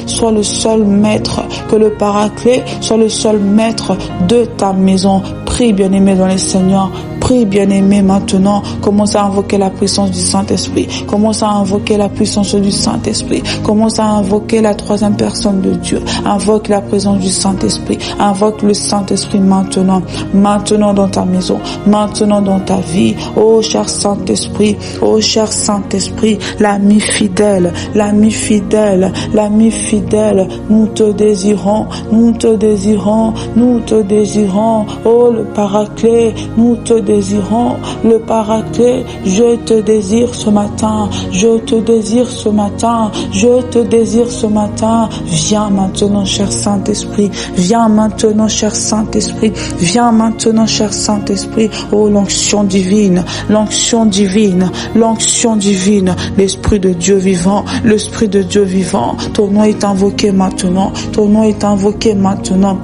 soit le seul maître, que le paraclet soit le seul maître de ta maison. Prie, bien-aimé dans le Seigneur. Prie, bien-aimé, maintenant. Commence à invoquer la puissance du Saint-Esprit. Commence à invoquer la puissance du Saint-Esprit. Commence à invoquer la troisième personne de Dieu. Invoque la présence du Saint-Esprit. Invoque le Saint-Esprit maintenant. Maintenant dans ta maison. Maintenant dans ta vie. Oh, cher Saint-Esprit. Oh, cher Saint-Esprit. L'ami fidèle. L'ami fidèle. L'ami fidèle. Nous te désirons. Nous te désirons. Nous te désirons. Oh, le paraclet. Nous te désirons, le paraclet, je te désire ce matin, je te désire ce matin, je te désire ce matin. Viens maintenant, cher Saint-Esprit, viens maintenant, cher Saint-Esprit, viens maintenant, cher Saint-Esprit. Oh, l'onction divine, l'onction divine, l'onction divine, l'Esprit de Dieu vivant, l'Esprit de Dieu vivant. Ton nom est invoqué maintenant, ton nom est invoqué maintenant.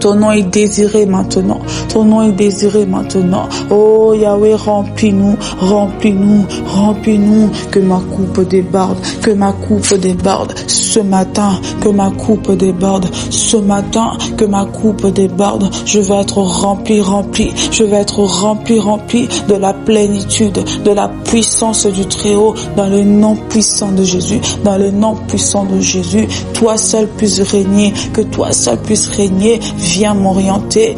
Ton nom est désiré maintenant. Ton nom est désiré maintenant. Oh Yahweh, remplis-nous, remplis-nous, remplis-nous. Que ma coupe déborde, que ma coupe déborde ce matin, que ma coupe déborde ce matin, que ma coupe déborde. Je vais être rempli, rempli. Je vais être rempli, rempli de la plénitude, de la puissance du Très-Haut, dans le nom puissant de Jésus, dans le nom puissant de Jésus. Toi seul puisses régner, que toi seul puisses régner. Viens m'orienter,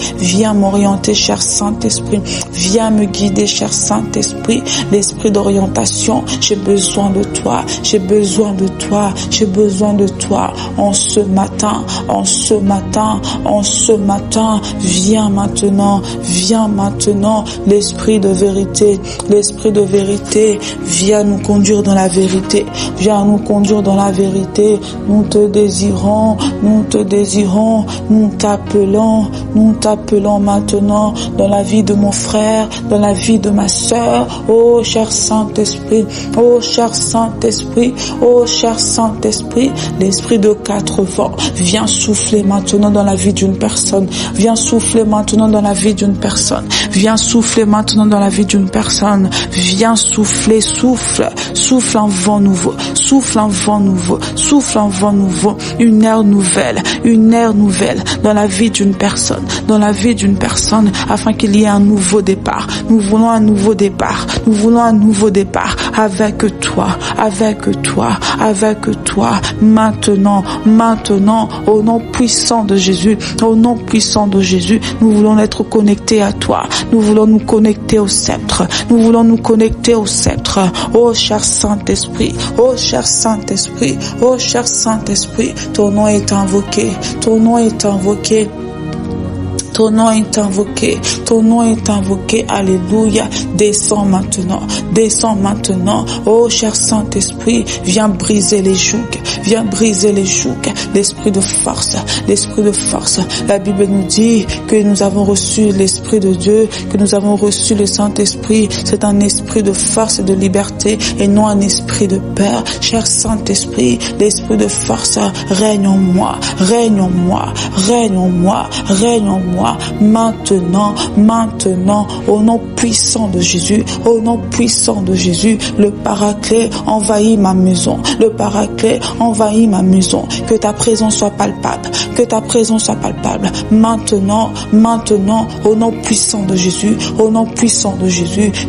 cher Saint-Esprit. Viens me guider, cher Saint-Esprit. L'esprit d'orientation, j'ai besoin de toi, j'ai besoin de toi, j'ai besoin de toi. En ce matin, en ce matin, en ce matin, viens maintenant, l'esprit de vérité, viens nous conduire dans la vérité, viens nous conduire dans la vérité. Nous te désirons, nous te désirons, nous t'appelons maintenant dans la vie de mon frère, dans la vie de ma sœur. Oh cher Saint-Esprit, oh cher Saint-Esprit, oh cher Saint-Esprit, l'esprit de 4 vents, viens souffler maintenant dans la vie d'une personne, viens souffler maintenant dans la vie d'une personne, viens souffler maintenant dans la vie d'une personne, viens souffler, souffle un vent nouveau, souffle un vent nouveau, souffle un vent nouveau, une ère nouvelle dans la vie d'une personne, afin qu'il y ait un nouveau départ. Nous voulons un nouveau départ, avec toi, maintenant, au nom puissant de Jésus, nous voulons être connectés à toi, nous voulons nous connecter au sceptre, oh cher Saint-Esprit, ton nom est invoqué, ton nom est invoqué, alléluia. Descends maintenant, oh cher Saint-Esprit, viens briser les jougs, l'esprit de force, la Bible nous dit que nous avons reçu l'Esprit de Dieu, que nous avons reçu le Saint-Esprit, c'est un esprit de force et de liberté, et non un esprit de peur. Cher Saint-Esprit, l'esprit de force, règne en moi, maintenant, au nom puissant de Jésus, le paraclet envahit ma maison, que ta présence soit palpable, maintenant, au nom puissant de Jésus,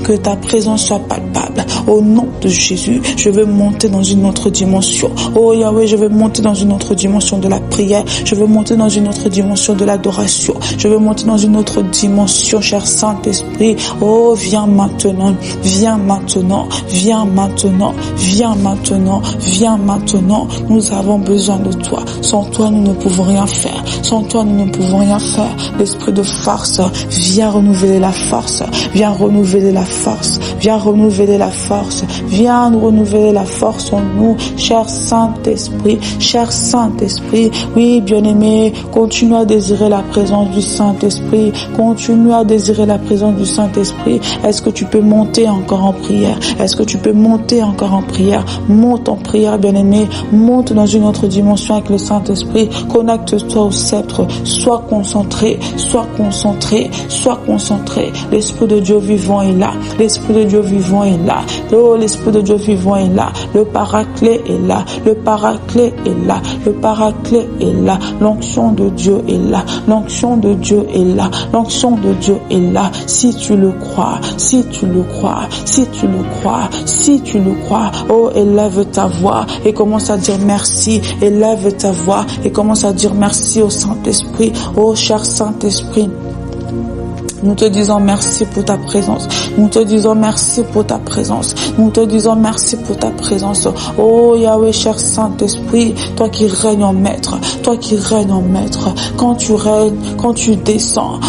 que ta présence soit palpable, au nom de Jésus. Je veux monter dans une autre dimension, oh Yahweh, je veux monter dans une autre dimension de la prière, je veux monter dans une autre dimension de l'adoration, je veux monter dans une autre dimension, cher Saint-Esprit. Oh, viens maintenant. Nous avons besoin de toi. Sans toi, nous ne pouvons rien faire. L'esprit de force, viens renouveler la force. Viens renouveler la force en nous, cher Saint-Esprit. Oui, bien-aimé, continue à désirer la présence du Saint-Esprit, continue à désirer la présence du Saint-Esprit. Est-ce que tu peux monter encore en prière? Est-ce que tu peux monter encore en prière? Monte en prière, bien-aimé. Monte dans une autre dimension avec le Saint-Esprit. Connecte-toi au sceptre. Sois concentré, sois concentré, sois concentré. L'Esprit de Dieu vivant est là. L'Esprit de Dieu vivant est là. Oh, l'Esprit de Dieu vivant est là. Le Paraclet est là. Le Paraclet est là. Le Paraclet est là. L'onction de Dieu est là. L'onction de Dieu est là. L'onction de Dieu est là. Si tu le crois, si tu le crois, si tu le crois, si tu le crois, oh, élève ta voix et commence à dire merci. Élève ta voix et commence à dire merci au Saint-Esprit. Oh, cher Saint-Esprit, nous te disons merci pour ta présence. Nous te disons merci pour ta présence. Nous te disons merci pour ta présence. Oh Yahweh, cher Saint-Esprit, toi qui règnes en maître, toi qui règnes en maître. Quand tu règnes, quand tu descends,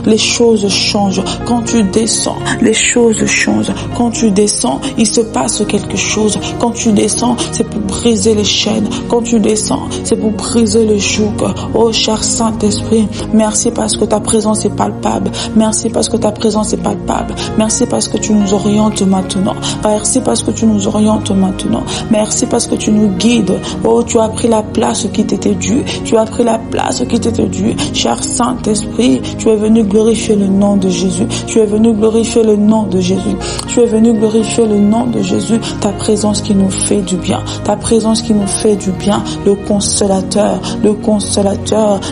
les choses changent. Quand tu descends, les choses changent. Quand tu descends, il se passe quelque chose. Quand tu descends, c'est pour briser les chaînes. Quand tu descends, c'est pour briser le joug. Oh cher Saint-Esprit, merci parce que ta présence est palpable. Merci parce que ta présence est palpable. Merci parce que tu nous orientes maintenant. Merci parce que tu nous orientes maintenant. Merci parce que tu nous guides. Oh, tu as pris la place qui t'était due. Tu as pris la place qui t'était due. Cher Saint-Esprit, tu es venu glorifier le nom de Jésus. Tu es venu glorifier le nom de Jésus. Tu es venu glorifier le nom de Jésus. Ta présence qui nous fait du bien. Ta présence qui nous fait du bien. Le consolateur,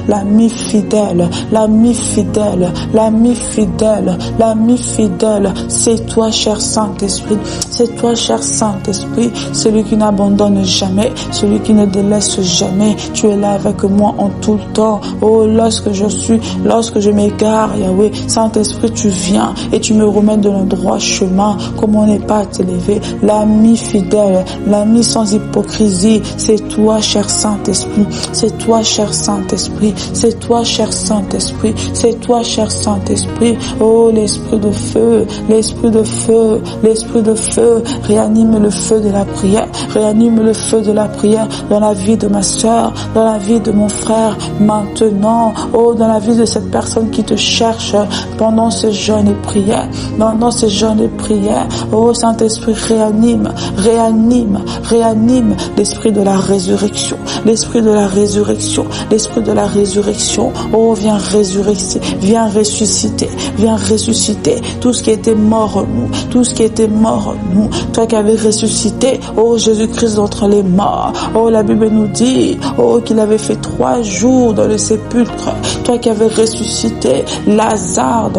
l'ami fidèle, l'ami fidèle. L'ami fidèle, l'ami fidèle, c'est toi, cher Saint-Esprit, c'est toi, cher Saint-Esprit, celui qui n'abandonne jamais, celui qui ne délaisse jamais. Tu es là avec moi en tout le temps. Oh, lorsque je m'égare, Yahweh, Saint-Esprit, tu viens et tu me remets dans le droit chemin, comme on n'est pas à t'élever. L'ami fidèle, l'ami sans hypocrisie, c'est toi, cher Saint-Esprit, c'est toi, cher Saint-Esprit, c'est toi, cher Saint-Esprit, c'est toi, cher Saint-Esprit. Oh, l'esprit de feu, l'esprit de feu, l'esprit de feu, réanime le feu de la prière, réanime le feu de la prière dans la vie de ma soeur, dans la vie de mon frère, maintenant, oh, dans la vie de cette personne qui te cherche pendant ce jeûne et prière, pendant ce jeûne et prière. Oh, Saint-Esprit, réanime l'esprit de la résurrection, l'esprit de la résurrection, l'esprit de la résurrection. Oh, viens résurrecter, viens ressusciter tout ce qui était mort en nous, tout ce qui était mort en nous. Toi qui avais ressuscité, oh Jésus-Christ d'entre les morts. Oh, la Bible nous dit, oh, qu'il avait fait 3 jours dans le sépulcre. Toi qui avais ressuscité Lazare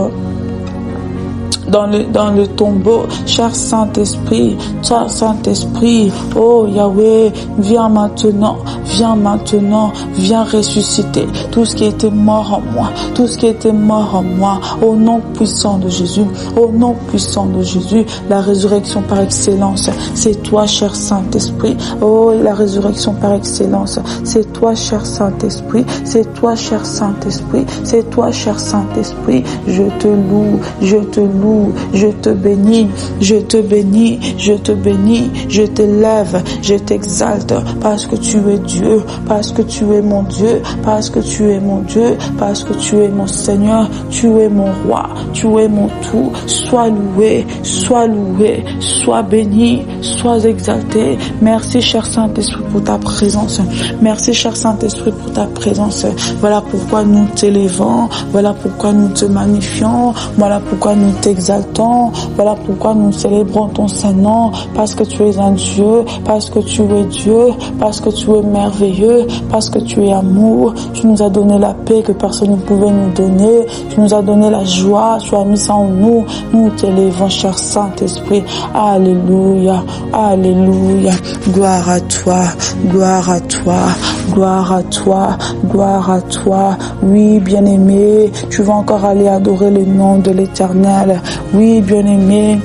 dans le tombeau, cher Saint-Esprit, oh Yahweh, viens maintenant, viens ressusciter tout ce qui était mort en moi, tout ce qui était mort en moi, au nom puissant de Jésus, au nom puissant de Jésus. La résurrection par excellence, c'est toi, cher Saint-Esprit. Oh, la résurrection par excellence, c'est toi, cher Saint-Esprit, c'est toi, cher Saint-Esprit, c'est toi, cher Saint-Esprit. Je te loue, je te bénis, je t'élève, je t'exalte, parce que tu es Dieu, parce que tu es mon Dieu, parce que tu es mon Dieu, parce que tu es mon Seigneur, tu es mon roi, tu es mon tout. Sois loué, sois béni, sois exalté. Merci, cher Saint-Esprit, pour ta présence. Merci, cher Saint-Esprit, pour ta présence. Voilà pourquoi nous t'élevons, voilà pourquoi nous te magnifions, voilà pourquoi nous t'exaltons, voilà pourquoi nous célébrons ton Saint-Nom, parce que tu es un Dieu, parce que tu es Dieu, parce que tu es merveilleux, parce que tu es amour. Tu nous as donné la paix que personne ne pouvait nous donner, tu nous as donné la joie, tu as mis ça en nous. Nous t'élevons, cher Saint-Esprit. Alléluia, alléluia. Gloire à toi, gloire à toi, gloire à toi, gloire à toi. Oui, bien-aimé, tu vas encore aller adorer le nom de l'Éternel. Oui, bien-aimé,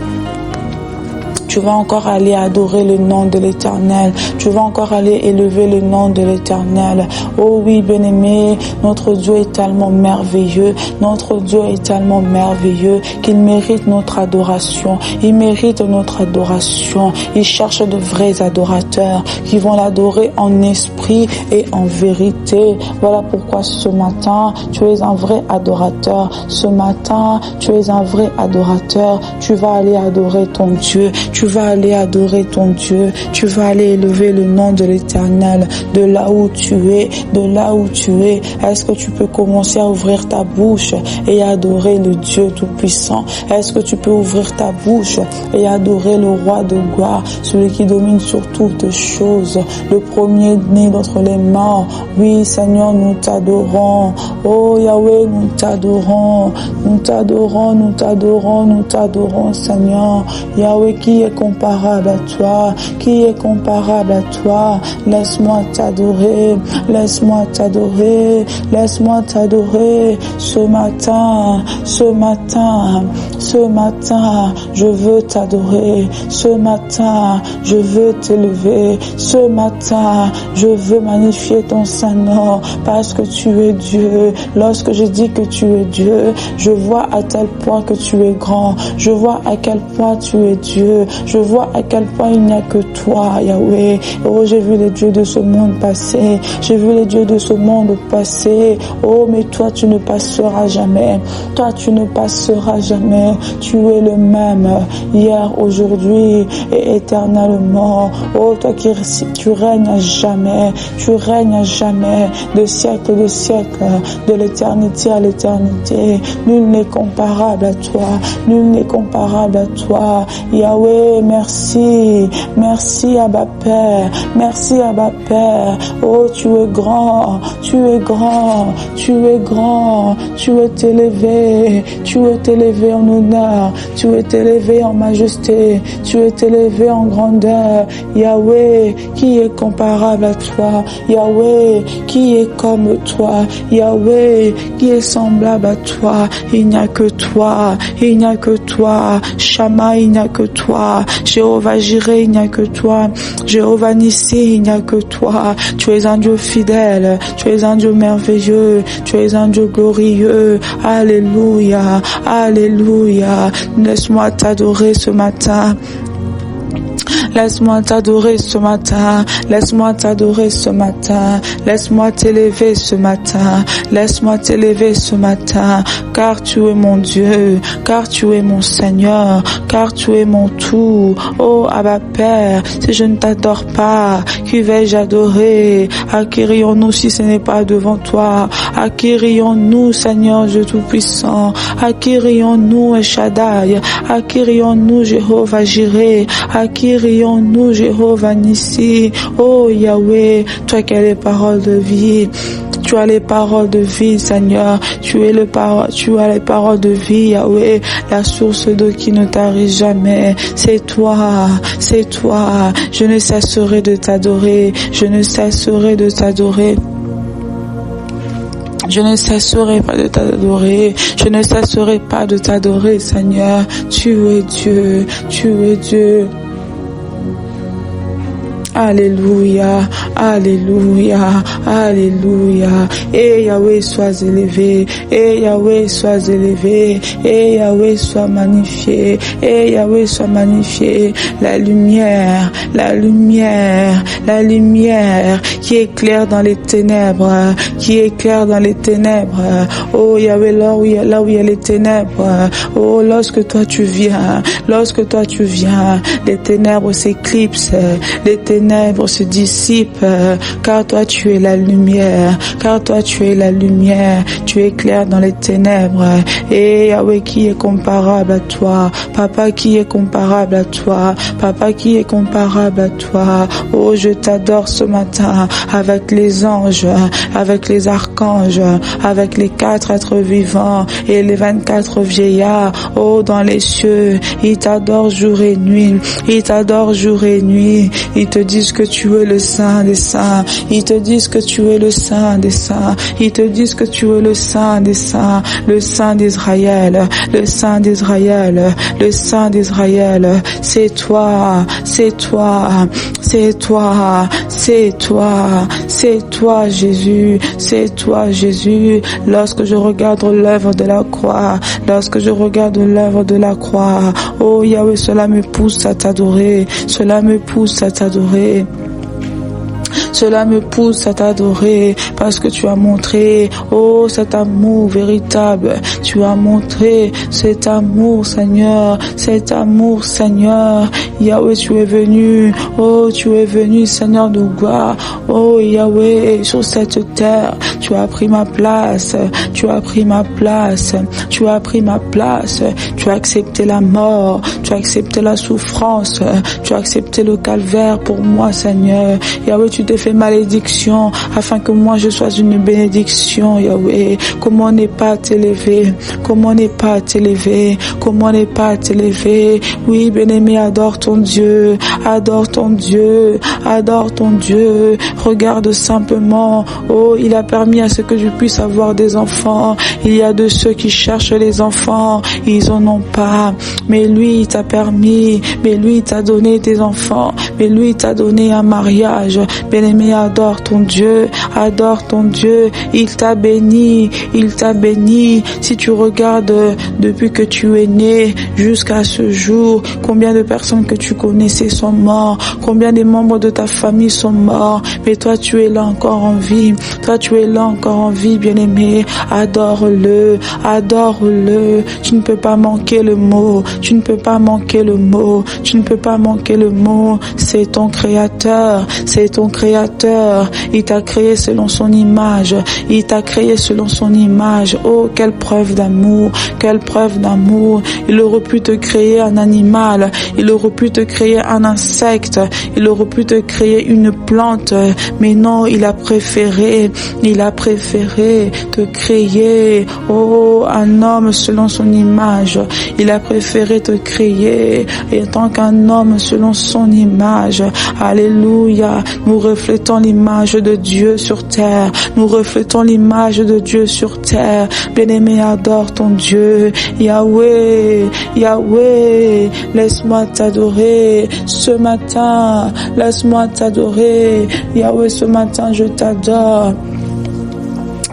Tu vas encore aller adorer le nom de l'Éternel. Tu vas encore aller élever le nom de l'Éternel. Oh oui, bien-aimé, notre Dieu est tellement merveilleux. Notre Dieu est tellement merveilleux qu'il mérite notre adoration. Il mérite notre adoration. Il cherche de vrais adorateurs qui vont l'adorer en esprit et en vérité. Voilà pourquoi ce matin, tu es un vrai adorateur. Ce matin, tu es un vrai adorateur. Tu vas aller adorer ton Dieu. Tu vas aller adorer ton Dieu. Tu vas aller élever le nom de l'Éternel de là où tu es, de là où tu es. Est-ce que tu peux commencer à ouvrir ta bouche et adorer le Dieu Tout-Puissant? Est-ce que tu peux ouvrir ta bouche et adorer le Roi de gloire, celui qui domine sur toutes choses, le premier-né d'entre les morts? Oui, Seigneur, nous t'adorons. Oh Yahweh, nous t'adorons. Nous t'adorons, nous t'adorons, nous t'adorons, Seigneur. Yahweh, qui est comparable à toi? Qui est comparable à toi? Laisse-moi t'adorer. Laisse-moi t'adorer. Laisse-moi t'adorer. Ce matin, ce matin, ce matin, je veux t'adorer. Ce matin, je veux t'élever. Ce matin, je veux magnifier ton Saint-Nom parce que tu es Dieu. Lorsque je dis que tu es Dieu, je vois à tel point que tu es grand. Je vois à quel point tu es Dieu. Je vois à quel point il n'y a que toi, Yahweh. Oh, j'ai vu les dieux de ce monde passer. J'ai vu les dieux de ce monde passer. Oh, mais toi, tu ne passeras jamais. Toi, tu ne passeras jamais. Tu es le même hier, aujourd'hui et éternellement. Oh, toi qui tu règnes à jamais. Tu règnes à jamais, de siècle de l'éternité à l'éternité. Nul n'est comparable à toi. Nul n'est comparable à toi. Yahweh, merci. Merci, Abba Père. Merci, Abba Père. Oh, tu es grand. Tu es grand. Tu es grand. Tu es élevé. Tu es élevé en honneur. Tu es élevé en majesté. Tu es élevé en grandeur. Yahweh, qui est comparable à toi? Yahweh, qui est comme toi? Yahweh, qui est semblable à toi? Il n'y a que toi. Il n'y a que toi. Shama, il n'y a que toi. Jéhovah Jireh, il n'y a que toi. Jéhovah Nissi, il n'y a que toi. Tu es un Dieu fidèle. Tu es un Dieu merveilleux. Tu es un Dieu glorieux. Alléluia. Alléluia. Laisse-moi t'adorer ce matin. Laisse-moi t'adorer ce matin. Laisse-moi t'adorer ce matin. Laisse-moi t'élever ce matin. Laisse-moi t'élever ce matin. Car tu es mon Dieu. Car tu es mon Seigneur. Car tu es mon tout. Oh Abba Père, si je ne t'adore pas, qui vais-je adorer? À qui irions-nous si ce n'est pas devant toi? À qui irions-nous, Seigneur Dieu Tout-Puissant? À qui irions-nous, El Shaddai? À qui irions-nous, Jéhovah Jireh? À qui irions-nous, Jéhovah Nissi? Oh Yahweh, toi qui as les paroles de vie. Tu as les paroles de vie, Seigneur. Tu as les paroles de vie, Yahweh. La source d'eau qui ne tarit jamais. C'est toi, c'est toi. Je ne cesserai de t'adorer. Je ne cesserai de t'adorer. Je ne cesserai pas de t'adorer. Je ne cesserai pas de t'adorer, Seigneur. Tu es Dieu. Tu es Dieu. Alléluia, alléluia, alléluia. Et Yahweh, sois élevé. Et Yahweh, sois élevé. Et Yahweh, sois magnifié. Et Yahweh, sois magnifié. La lumière, la lumière, la lumière qui éclaire dans les ténèbres, qui éclaire dans les ténèbres. Oh Yahweh, là où il y a les ténèbres. Oh, lorsque toi tu viens, les ténèbres s'éclipsent, les ténèbres se dissipent, car toi tu es la lumière, car toi tu es la lumière, tu éclaires dans les ténèbres. Et Yahweh, qui est comparable à toi? Papa, qui est comparable à toi? Papa, qui est comparable à toi? Oh, je t'adore ce matin avec les anges, avec les archanges, avec les 4 êtres vivants et les 24 vieillards. Oh, dans les cieux, ils t'adorent jour et nuit, ils t'adorent jour et nuit, ils te disent disent que tu es le Saint des Saints. Ils te disent que tu es le Saint des Saints. Ils te disent que tu es le Saint des Saints, le Saint d'Israël, le Saint d'Israël, le Saint d'Israël. C'est toi, c'est toi, c'est toi, c'est toi, c'est toi Jésus, c'est toi Jésus. Lorsque je regarde l'œuvre de la croix, lorsque je regarde l'œuvre de la croix, oh Yahweh, cela me pousse à t'adorer, cela me pousse à t'adorer. Cela me pousse à t'adorer parce que tu as montré, oh, cet amour véritable. Tu as montré cet amour, Seigneur, cet amour, Seigneur. Yahweh, tu es venu, oh, tu es venu, Seigneur de gloire. Oh, Yahweh, sur cette terre, tu as pris ma place, tu as pris ma place, tu as pris ma place. Tu as accepté la mort, tu as accepté la souffrance, tu as accepté le calvaire pour moi, Seigneur. Yahweh, tu t'es fait malédiction afin que moi je sois une bénédiction, Yahweh. Comment ne pas t'élever, comment ne pas t'élever, comment ne pas t'élever. Oui, bien-aimé, adore ton Dieu, adore ton Dieu, adore ton Dieu. Regarde simplement, oh, il a permis à ce que je puisse avoir des enfants. Il y a de ceux qui cherchent les enfants, ils en ont pas, mais lui il t'a permis, mais lui il t'a donné des enfants, mais lui il t'a donné un mariage. Bien-aimé, adore ton Dieu, adore ton Dieu. Il t'a béni, il t'a béni. Si tu regardes depuis que tu es né jusqu'à ce jour, combien de personnes que tu connaissais sont morts, combien de membres de ta famille sont morts, mais toi tu es là encore en vie, toi tu es là encore en vie, bien-aimé. Adore-le, adore-le. Tu ne peux pas manquer le mot, tu ne peux pas manquer le mot, tu ne peux pas manquer le mot. C'est ton créateur, c'est ton créateur. Il t'a créé selon son image, il t'a créé selon son image. Oh, quelle preuve d'amour, quelle preuve d'amour. Il aurait pu te créer un animal, il aurait pu te créer un insecte, il aurait pu te créer une plante, mais non, il a préféré te créer, oh, un homme selon son image. Il a préféré te créer en tant qu'un homme selon son image. Alléluia. Nous reflétons l'image de Dieu sur terre. Nous reflétons l'image de Dieu sur terre. Bien-aimé, adore ton Dieu. Yahweh, Yahweh, laisse-moi t'adorer ce matin. Laisse-moi t'adorer. Yahweh, ce matin, je t'adore.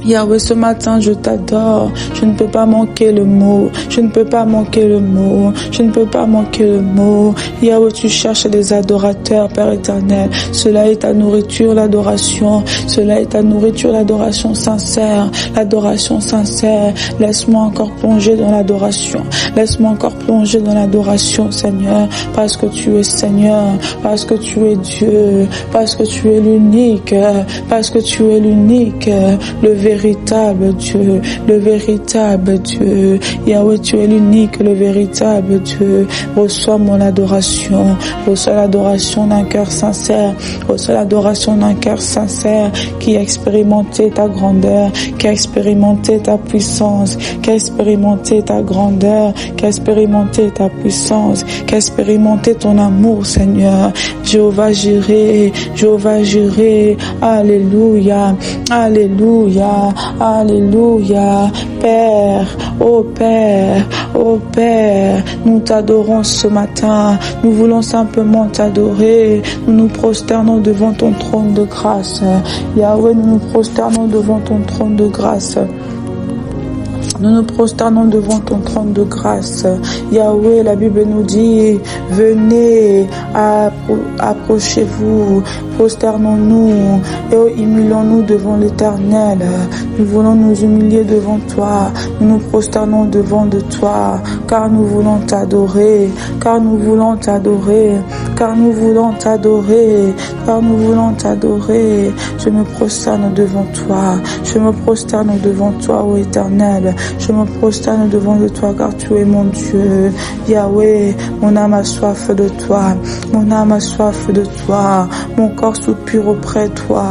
Yahweh, ce matin, je t'adore. Je ne peux pas manquer le mot. Je ne peux pas manquer le mot. Je ne peux pas manquer le mot. Yahweh, tu cherches des adorateurs, Père éternel. Cela est ta nourriture, l'adoration. Cela est ta nourriture, l'adoration sincère. L'adoration sincère. Laisse-moi encore plonger dans l'adoration. Laisse-moi encore plonger dans l'adoration, Seigneur. Parce que tu es Seigneur. Parce que tu es Dieu. Parce que tu es l'unique. Parce que tu es l'unique. Le véritable Dieu, le véritable Dieu. Yahweh, tu es l'unique, le véritable Dieu. Reçois mon adoration, reçois l'adoration d'un cœur sincère, reçois l'adoration d'un cœur sincère qui a expérimenté ta grandeur, qui a expérimenté ta puissance, qui a expérimenté ta grandeur, qui a expérimenté ta puissance, qui a expérimenté ton amour, Seigneur. Jéhovah Jireh, Jéhovah Jireh, alléluia, alléluia. Alléluia, Père, oh Père, oh Père, nous t'adorons ce matin, nous voulons simplement t'adorer, nous nous prosternons devant ton trône de grâce. Yahweh, nous nous prosternons devant ton trône de grâce. Nous nous prosternons devant ton trône de grâce. Yahweh, la Bible nous dit, venez, approchez-vous, prosternons-nous et humilions-nous devant l'Éternel. Nous voulons nous humilier devant toi. Nous nous prosternons devant de toi, car nous voulons t'adorer, car nous voulons t'adorer, car nous voulons t'adorer, car nous voulons t'adorer. Je me prosterne devant toi, je me prosterne devant toi, ô Éternel. Je me prosterne devant de toi car tu es mon Dieu. Yahweh, mon âme a soif de toi. Mon âme a soif de toi. Mon corps soupire auprès de toi.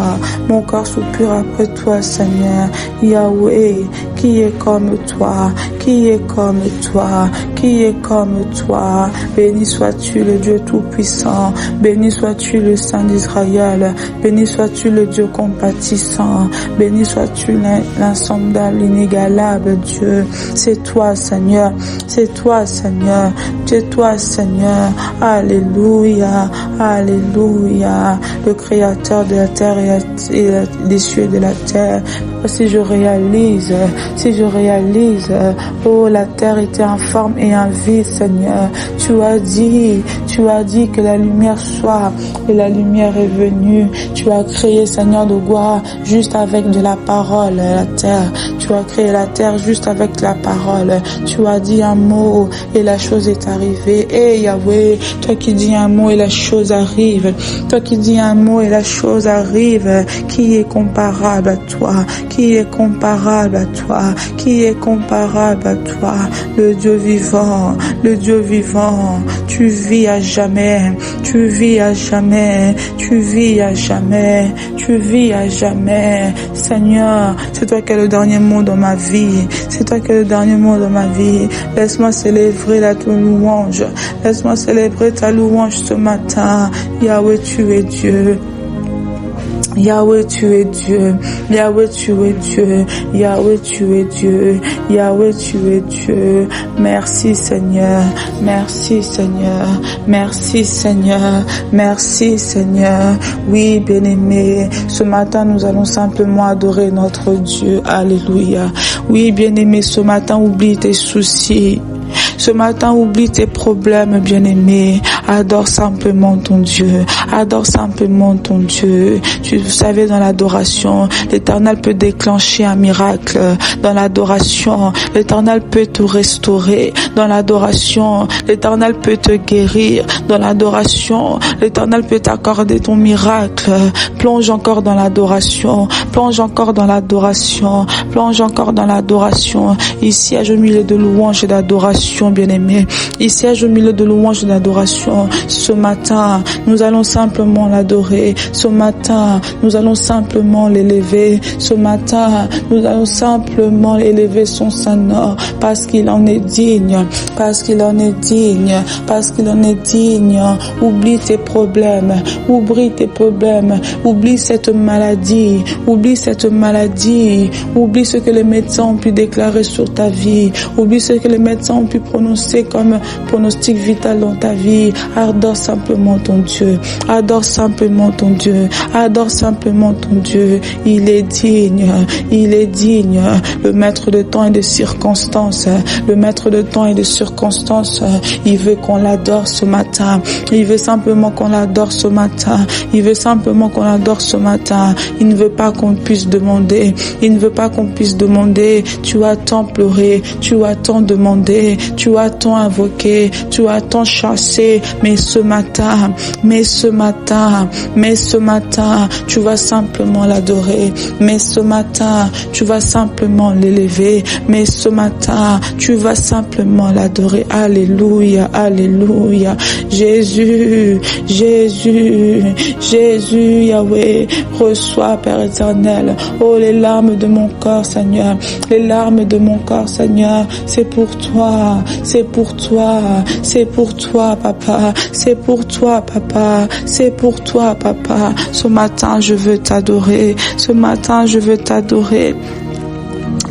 Mon corps soupire après toi, Seigneur. Yahweh, qui est comme toi? Qui est comme toi? Qui est comme toi? Béni sois-tu le Dieu Tout-Puissant. Béni sois-tu le Saint d'Israël. Béni sois-tu le Dieu compatissant. Béni sois-tu l'insondable, l'inégalable Dieu. C'est toi, Seigneur. C'est toi, Seigneur. C'est toi, Seigneur. Alléluia. Alléluia. Le Créateur de la terre et des cieux et de la terre. Si je réalise, oh, la terre était informe et en vide, Seigneur. Tu as dit que la lumière soit, et la lumière est venue. Tu as créé, Seigneur de gloire, juste avec de la parole, la terre. Tu as créé la terre juste avec la parole. Tu as dit un mot et la chose est arrivée. Eh Yahweh, toi qui dis un mot et la chose arrive. Toi qui dis un mot et la chose arrive. Qui est comparable à toi? Qui est comparable à toi? Qui est comparable à toi? Le Dieu vivant, le Dieu vivant. Tu vis à jamais, tu vis à jamais, tu vis à jamais, tu vis à jamais. Seigneur, c'est toi qui as le dernier mot dans ma vie. C'est toi qui as le dernier mot dans ma vie. Laisse-moi célébrer ta louange. Laisse-moi célébrer ta louange ce matin. Yahweh, tu es Dieu. Yahweh, tu es Dieu. Yahweh, tu es Dieu. Yahweh, tu es Dieu. Yahweh, tu es Dieu. Merci Seigneur. Merci Seigneur. Merci Seigneur. Merci Seigneur. Oui, bien-aimé, ce matin nous allons simplement adorer notre Dieu. Alléluia. Oui, bien-aimé, ce matin oublie tes soucis. Ce matin, oublie tes problèmes, bien-aimé. Adore simplement ton Dieu. Adore simplement ton Dieu. Vous savez, dans l'adoration, l'Éternel peut déclencher un miracle. Dans l'adoration, l'Éternel peut te restaurer. Dans l'adoration, l'Éternel peut te guérir. Dans l'adoration, l'Éternel peut t'accorder ton miracle. Plonge encore dans l'adoration. Plonge encore dans l'adoration. Plonge encore dans l'adoration. Ici, à milieu de louanges et d'adoration, bien-aimé. Ici, au milieu de louanges et d'adoration, ce matin, nous allons simplement l'adorer. Ce matin, nous allons simplement l'élever. Ce matin, nous allons simplement élever son Saint-Nom parce qu'il en est digne. Parce qu'il en est digne. Parce qu'il en est digne. Oublie tes problèmes. Oublie tes problèmes. Oublie cette maladie. Oublie cette maladie. Oublie ce que les médecins ont pu déclarer sur ta vie. Oublie ce que les médecins ont pu prononcer comme pronostic vital dans ta vie. Adore simplement ton Dieu. Adore simplement ton Dieu. Adore simplement ton Dieu. Il est digne. Il est digne. Le maître de temps et de circonstances. Le maître de temps et de circonstances. Il veut qu'on l'adore ce matin. Il veut simplement qu'on l'adore ce matin. Il veut simplement qu'on l'adore ce matin. Il ne veut pas qu'on puisse demander. Il ne veut pas qu'on puisse demander. Tu as tant pleuré. Tu as tant demandé. Tu as tant invoqué. Tu as tant chassé. Mais ce matin, tu vas simplement l'adorer. Mais ce matin, tu vas simplement l'élever. Mais ce matin, tu vas simplement l'adorer. Alléluia, alléluia. Jésus, Yahweh, reçois, Père éternel. Oh, les larmes de mon corps, Seigneur. Les larmes de mon corps, Seigneur. C'est pour toi, c'est pour toi, c'est pour toi, Papa. C'est pour toi, Papa. C'est pour toi, Papa. Ce matin, je veux t'adorer. Ce matin, je veux t'adorer.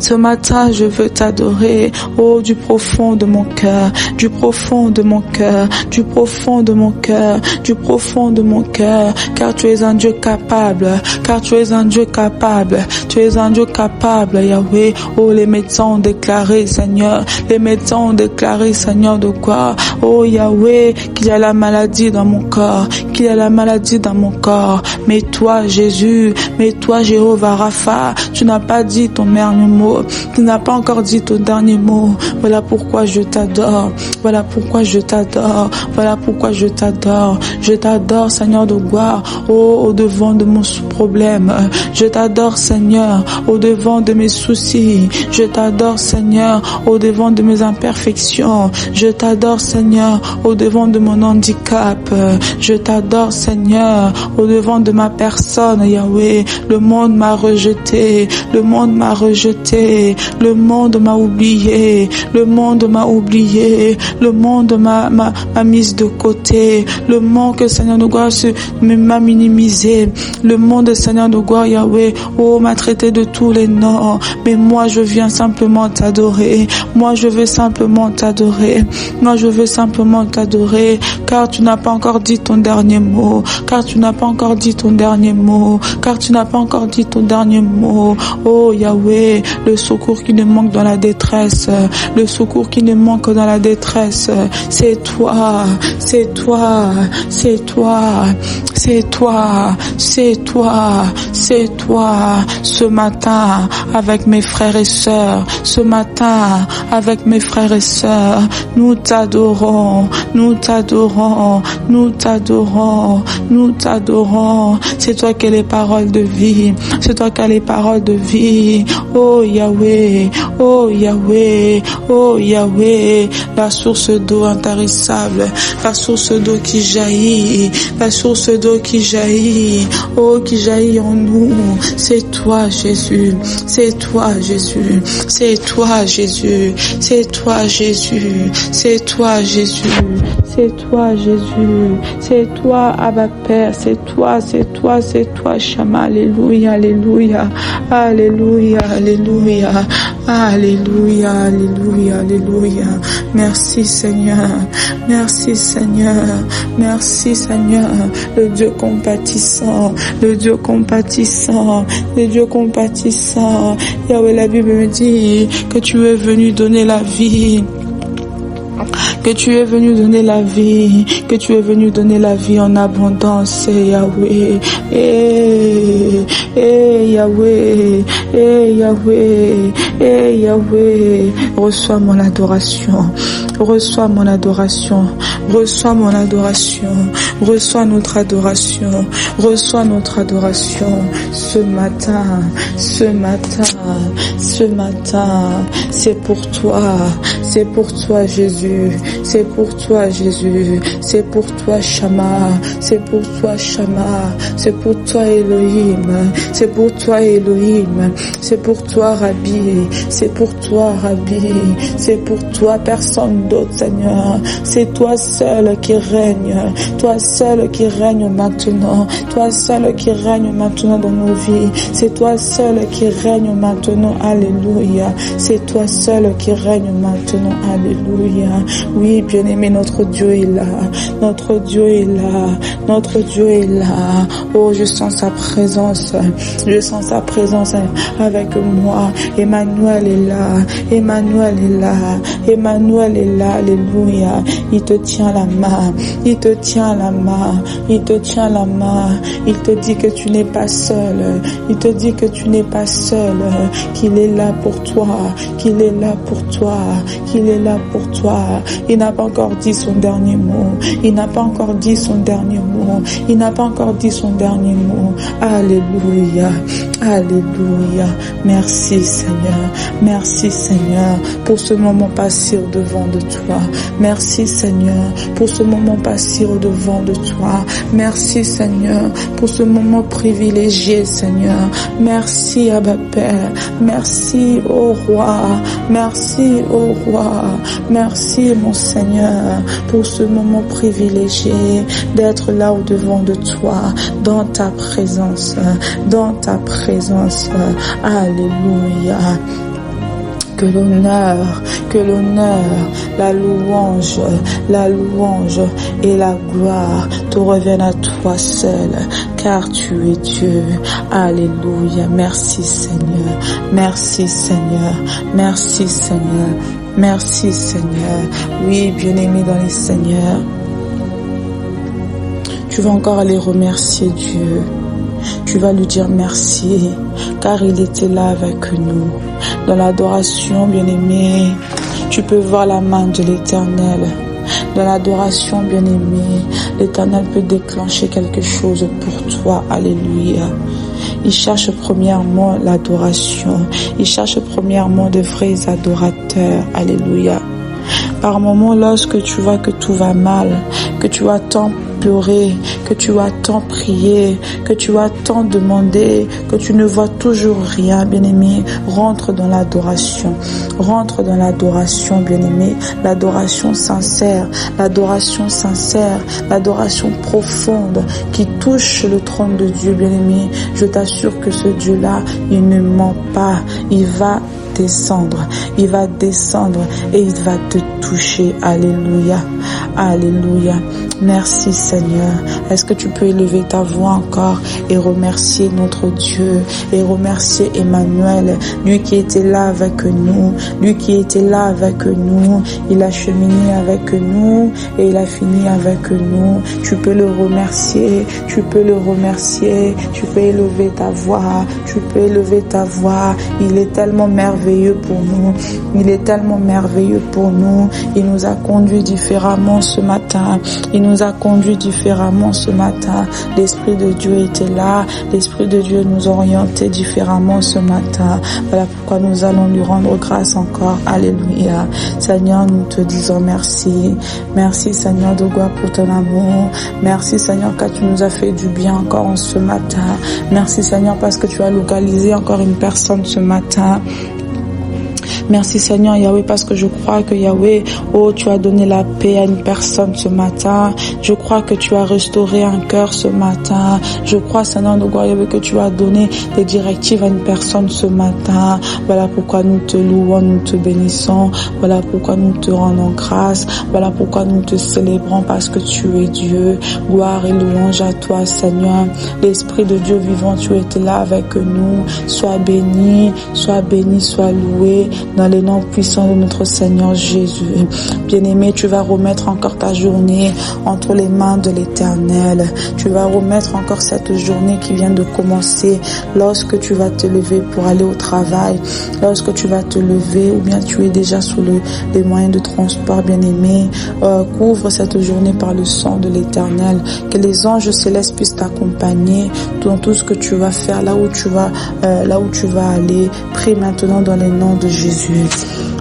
Ce matin, je veux t'adorer, oh, du profond de mon cœur, du profond de mon cœur, du profond de mon cœur, du profond de mon cœur, car tu es un Dieu capable, car tu es un Dieu capable, tu es un Dieu capable, Yahweh. Oh, les médecins ont déclaré, Seigneur, les médecins ont déclaré, Seigneur, de quoi? Oh, Yahweh, qu'il y a la maladie dans mon corps, qu'il y a la maladie dans mon corps. Mais toi, Jésus, mais toi, Jéhovah Rapha, tu n'as pas dit ton dernier mot. mot, qui n'a pas encore dit ton dernier mot. Voilà pourquoi je t'adore. Voilà pourquoi je t'adore. Voilà pourquoi je t'adore. Je t'adore, Seigneur de gloire, au devant de mon problème. Je t'adore, Seigneur, au devant de mes soucis. Je t'adore, Seigneur, au devant de mes imperfections. Je t'adore, Seigneur, au devant de mon handicap. Je t'adore, Seigneur, au devant de ma personne, Yahweh. Le monde m'a rejeté. Le monde m'a rejeté. Le monde m'a oublié. Le monde m'a oublié. Le monde m'a mise de côté. Le monde, Seigneur de gloire, m'a minimisé. Le monde, Seigneur de gloire, Yahweh, m'a traité de tous les noms. Mais moi, je viens simplement t'adorer. Moi, je veux simplement t'adorer. Moi, je veux simplement t'adorer, car tu n'as pas encore dit ton dernier mot. Car tu n'as pas encore dit ton dernier mot. Car tu n'as pas encore dit ton dernier mot. Oh, Yahweh, le secours qui ne manque dans la détresse. Le secours qui ne manque dans la détresse. C'est toi. C'est toi. C'est toi. C'est toi. C'est toi. C'est toi. Ce matin, avec mes frères et sœurs. Ce matin, avec mes frères et sœurs. Nous t'adorons. Nous t'adorons. Nous t'adorons. Nous t'adorons. C'est toi qui as les paroles de vie. C'est toi qui as les paroles de vie. Oh Yahweh. Oh Yahweh. Oh Yahweh. La source d'eau intarissable. La source d'eau qui jaillit. La source d'eau qui jaillit. Oh, qui jaillit en nous. C'est toi, Jésus. C'est toi, Jésus. C'est toi, Jésus. C'est toi, Jésus. C'est toi, Jésus. C'est toi, Jésus. C'est toi, Abba Père. C'est toi, c'est toi, c'est toi, Shama. Alléluia, alléluia. Alléluia, alléluia. Alléluia, alléluia, alléluia. Merci, Seigneur. Merci, Seigneur. Merci, Seigneur. Le Dieu compatissant. Le Dieu compatissant. Le Dieu compatissant. Yahweh, la Bible me dit que tu es venu donner la vie. Que tu es venu donner la vie, que tu es venu donner la vie en abondance, Yahweh, Yahweh, Yahweh, Yahweh, reçois mon adoration, reçois mon adoration, reçois mon adoration, reçois notre adoration, reçois notre adoration, ce matin, ce matin, ce matin, c'est pour toi, Jésus. C'est pour toi, Jésus. C'est pour toi, Shama. C'est pour toi, Shama. C'est pour toi, Elohim. C'est pour toi, Elohim. C'est pour toi, Rabbi. C'est pour toi, Rabbi. C'est pour toi, personne d'autre, Seigneur. C'est toi seul qui règne. Toi seul qui règne maintenant. Toi seul qui règne maintenant dans nos vies. C'est toi seul qui règne maintenant. Alléluia. C'est toi seul qui règne maintenant. Alléluia. Oui, bien-aimé, notre Dieu est là. Notre Dieu est là. Notre Dieu est là. Oh, je sens sa présence. Je sens sa présence avec moi. Emmanuel est là. Emmanuel est là. Emmanuel est là. Alléluia. Il te tient la main. Il te tient la main. Il te tient la main. Il te dit que tu n'es pas seul. Il te dit que tu n'es pas seul. Qu'il est là pour toi. Qu'il est là pour toi. Qu'il est là pour toi. Il n'a pas encore dit son dernier mot. Il n'a pas encore dit son dernier mot. Il n'a pas encore dit son dernier mot. Alléluia. Alléluia. Merci, Seigneur. Merci, Seigneur, pour ce moment passé au devant de toi. Merci, Seigneur, pour ce moment passé au devant de toi. Merci, Seigneur, pour ce moment privilégié, Seigneur. Merci, Abba Père. Merci, ô Roi. Merci, ô Roi. Merci, mon Seigneur, pour ce moment privilégié d'être là au devant de toi, dans ta présence, dans ta présence. Alléluia. Que l'honneur, la louange et la gloire te reviennent à toi seul, car tu es Dieu. Alléluia. Merci, Seigneur. Merci, Seigneur. Merci, Seigneur. Merci, Seigneur. Oui, bien-aimé dans les Seigneurs, tu vas encore aller remercier Dieu. Tu vas lui dire merci, car il était là avec nous. Dans l'adoration, bien-aimé, tu peux voir la main de l'Éternel. Dans l'adoration, bien-aimé, l'Éternel peut déclencher quelque chose pour toi. Alléluia. Il cherche premièrement l'adoration. Il cherche premièrement de vrais adorateurs. Alléluia. Par moments, lorsque tu vois que tout va mal, que tu as tant pleuré, que tu as tant prié, que tu as tant demandé, que tu ne vois toujours rien, bien-aimé, rentre dans l'adoration. Rentre dans l'adoration, bien-aimé. L'adoration sincère, l'adoration profonde qui touche le trône de Dieu, bien-aimé. Je t'assure que ce Dieu-là, il ne ment pas. Il va descendre et il va te toucher. Alléluia, alléluia. Merci Seigneur. Est-ce que tu peux élever ta voix encore et remercier notre Dieu et remercier Emmanuel, lui qui était là avec nous, il a cheminé avec nous et il a fini avec nous. Tu peux le remercier, tu peux élever ta voix, il est tellement merveilleux pour nous, il nous a conduits différemment ce matin, l'Esprit de Dieu était là, l'Esprit de Dieu nous orientait différemment ce matin. Voilà pourquoi nous allons lui rendre grâce encore. Alléluia. Seigneur, nous te disons merci. Merci Seigneur de gloire pour ton amour. Merci Seigneur car tu nous as fait du bien encore en ce matin. Merci Seigneur parce que tu as localisé encore une personne ce matin. Merci Seigneur Yahweh parce que je crois que Yahweh, tu as donné la paix à une personne ce matin. Je crois que tu as restauré un cœur ce matin. Je crois Seigneur de gloire Yahweh que tu as donné des directives à une personne ce matin. Voilà pourquoi nous te louons, nous te bénissons. Voilà pourquoi nous te rendons grâce. Voilà pourquoi nous te célébrons parce que tu es Dieu. Gloire et louange à toi Seigneur. L'Esprit de Dieu vivant, tu étais là avec nous. Sois béni, sois loué. Dans les noms puissants de notre Seigneur Jésus. Bien-aimé, tu vas remettre encore ta journée entre les mains de l'Éternel. Tu vas remettre encore cette journée qui vient de commencer lorsque tu vas te lever pour aller au travail, lorsque tu vas te lever ou bien tu es déjà sur les moyens de transport, bien-aimé. Couvre cette journée par le sang de l'Éternel. Que les anges célestes puissent t'accompagner dans tout ce que tu vas faire, là où tu vas aller. Prie maintenant dans les noms de Jésus.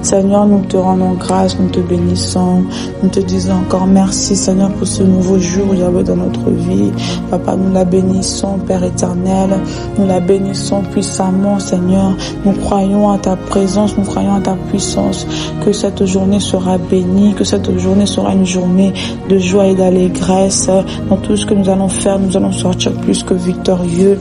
Seigneur, nous te rendons grâce, nous te bénissons, nous te disons encore merci Seigneur pour ce nouveau jour Yahweh dans notre vie. Papa, nous la bénissons Père éternel, nous la bénissons puissamment Seigneur. Nous croyons à ta présence, nous croyons à ta puissance, que cette journée sera bénie, que cette journée sera une journée de joie et d'allégresse. Dans tout ce que nous allons faire, nous allons sortir plus que victorieux.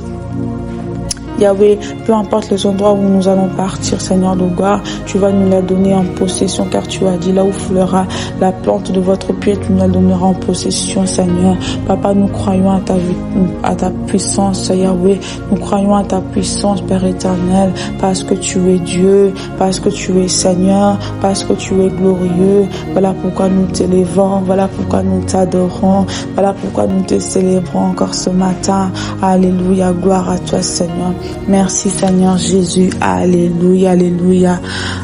Yahweh, peu importe les endroits où nous allons partir, Seigneur de gloire, tu vas nous la donner en possession, car tu as dit là où fleura la plante de votre pied, tu nous la donneras en possession, Seigneur. Papa, nous croyons à ta puissance, Yahweh. Nous croyons à ta puissance, Père éternel, parce que tu es Dieu, parce que tu es Seigneur, parce que tu es glorieux. Voilà pourquoi nous t'élevons, voilà pourquoi nous t'adorons, voilà pourquoi nous te célébrons encore ce matin. Alléluia, gloire à toi, Seigneur. Merci Seigneur Jésus. Alléluia, alléluia.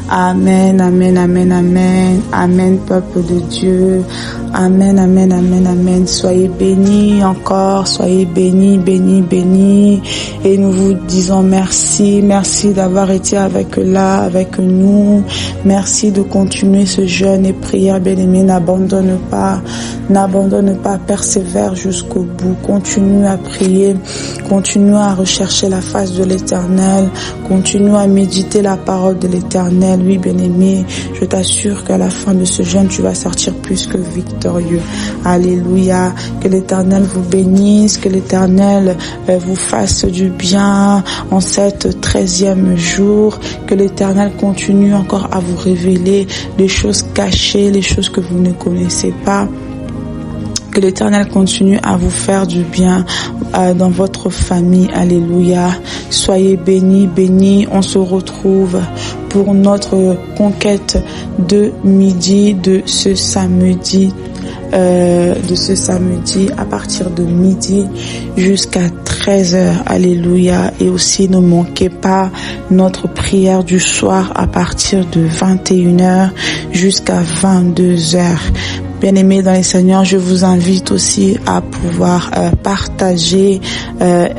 Amen, amen, amen, amen. Amen, peuple de Dieu. Amen, amen, amen, amen. Soyez bénis encore, soyez bénis, bénis, bénis. Et nous vous disons merci, merci d'avoir été avec nous. Merci de continuer ce jeûne et prière, bien-aimé. N'abandonne pas, persévère jusqu'au bout. Continue à prier, continue à rechercher la face de l'Éternel, continue à méditer la parole de l'Éternel. Oui, bien-aimé, je t'assure qu'à la fin de ce jeûne, tu vas sortir plus que victorieux. Alléluia. Que l'Éternel vous bénisse, que l'Éternel vous fasse du bien en cette 13e jour. Que l'Éternel continue encore à vous révéler les choses cachées, les choses que vous ne connaissez pas. Que l'Éternel continue à vous faire du bien dans votre famille. Alléluia. Soyez bénis, bénis. On se retrouve pour notre conquête de midi de ce samedi de ce samedi à partir de midi jusqu'à 13h. Alléluia. Et aussi ne manquez pas notre prière du soir à partir de 21h jusqu'à 22h. Bien-aimés dans les Seigneurs, je vous invite aussi à pouvoir partager,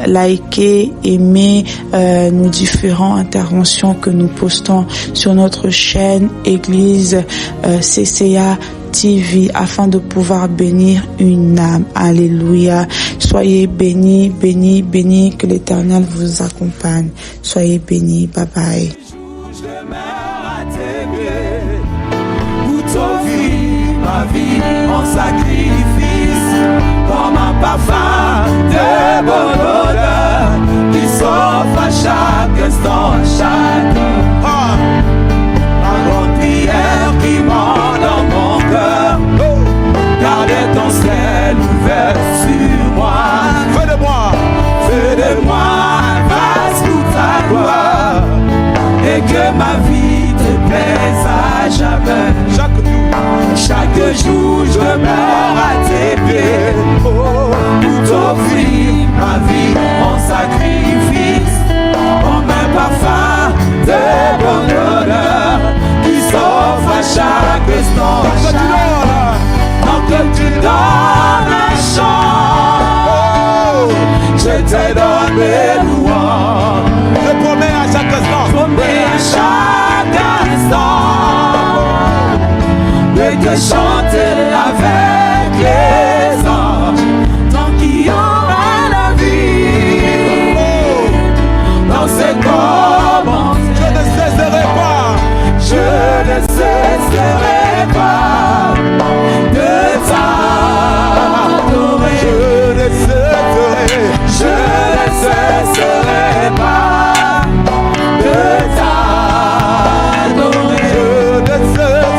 liker, aimer nos différentes interventions que nous postons sur notre chaîne Église CCA TV afin de pouvoir bénir une âme. Alléluia. Soyez bénis, bénis, bénis, que l'Éternel vous accompagne. Soyez bénis. Bye bye. Ma vie en sacrifice, comme un parfum de bonne odeur qui s'offre à chaque instant, chaque ma grande prière qui monte dans mon cœur. Garde ton ciel ouvert sur moi. Fais de moi, fasse toute ta gloire, et que ma vie te plaise à jamais. Chaque jour je meurs à tes pieds, pour t'offrir ma vie en sacrifice, comme un parfum de bonne odeur qui s'offre à chaque instant. Donc tu donnes un chant, je te donne mes louanges. Je promets à chaque instant, promets à chaque instant de chanter avec les anges, tant qu'il y aura la vie. Dans ces moments, je ne cesserai pas, je ne cesserai pas de t'adorer. Je ne cesserai pas de t'adorer. Je ne cesserai.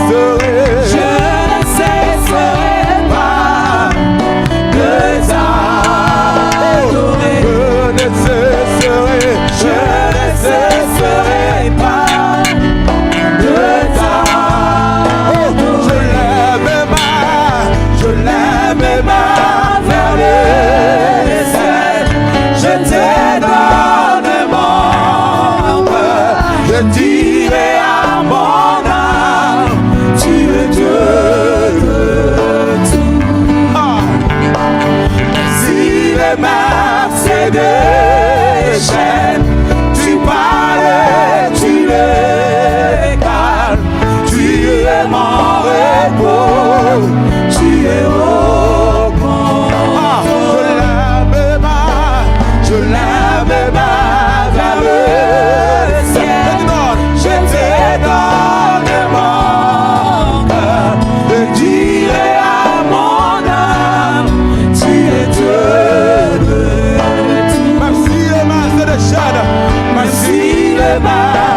Je dirai à mon âme, tu es Dieu de tout. Si les mers c'est des chaînes, tu parles, tu les calmes, tu es mon repos, tu es au contrôle. Je lève ma vers le ciel. Je te donne mon cœur, je dirai à mon âme, tu es Dieu de tout. Merci les mains, c'est le chêne. Merci les mains.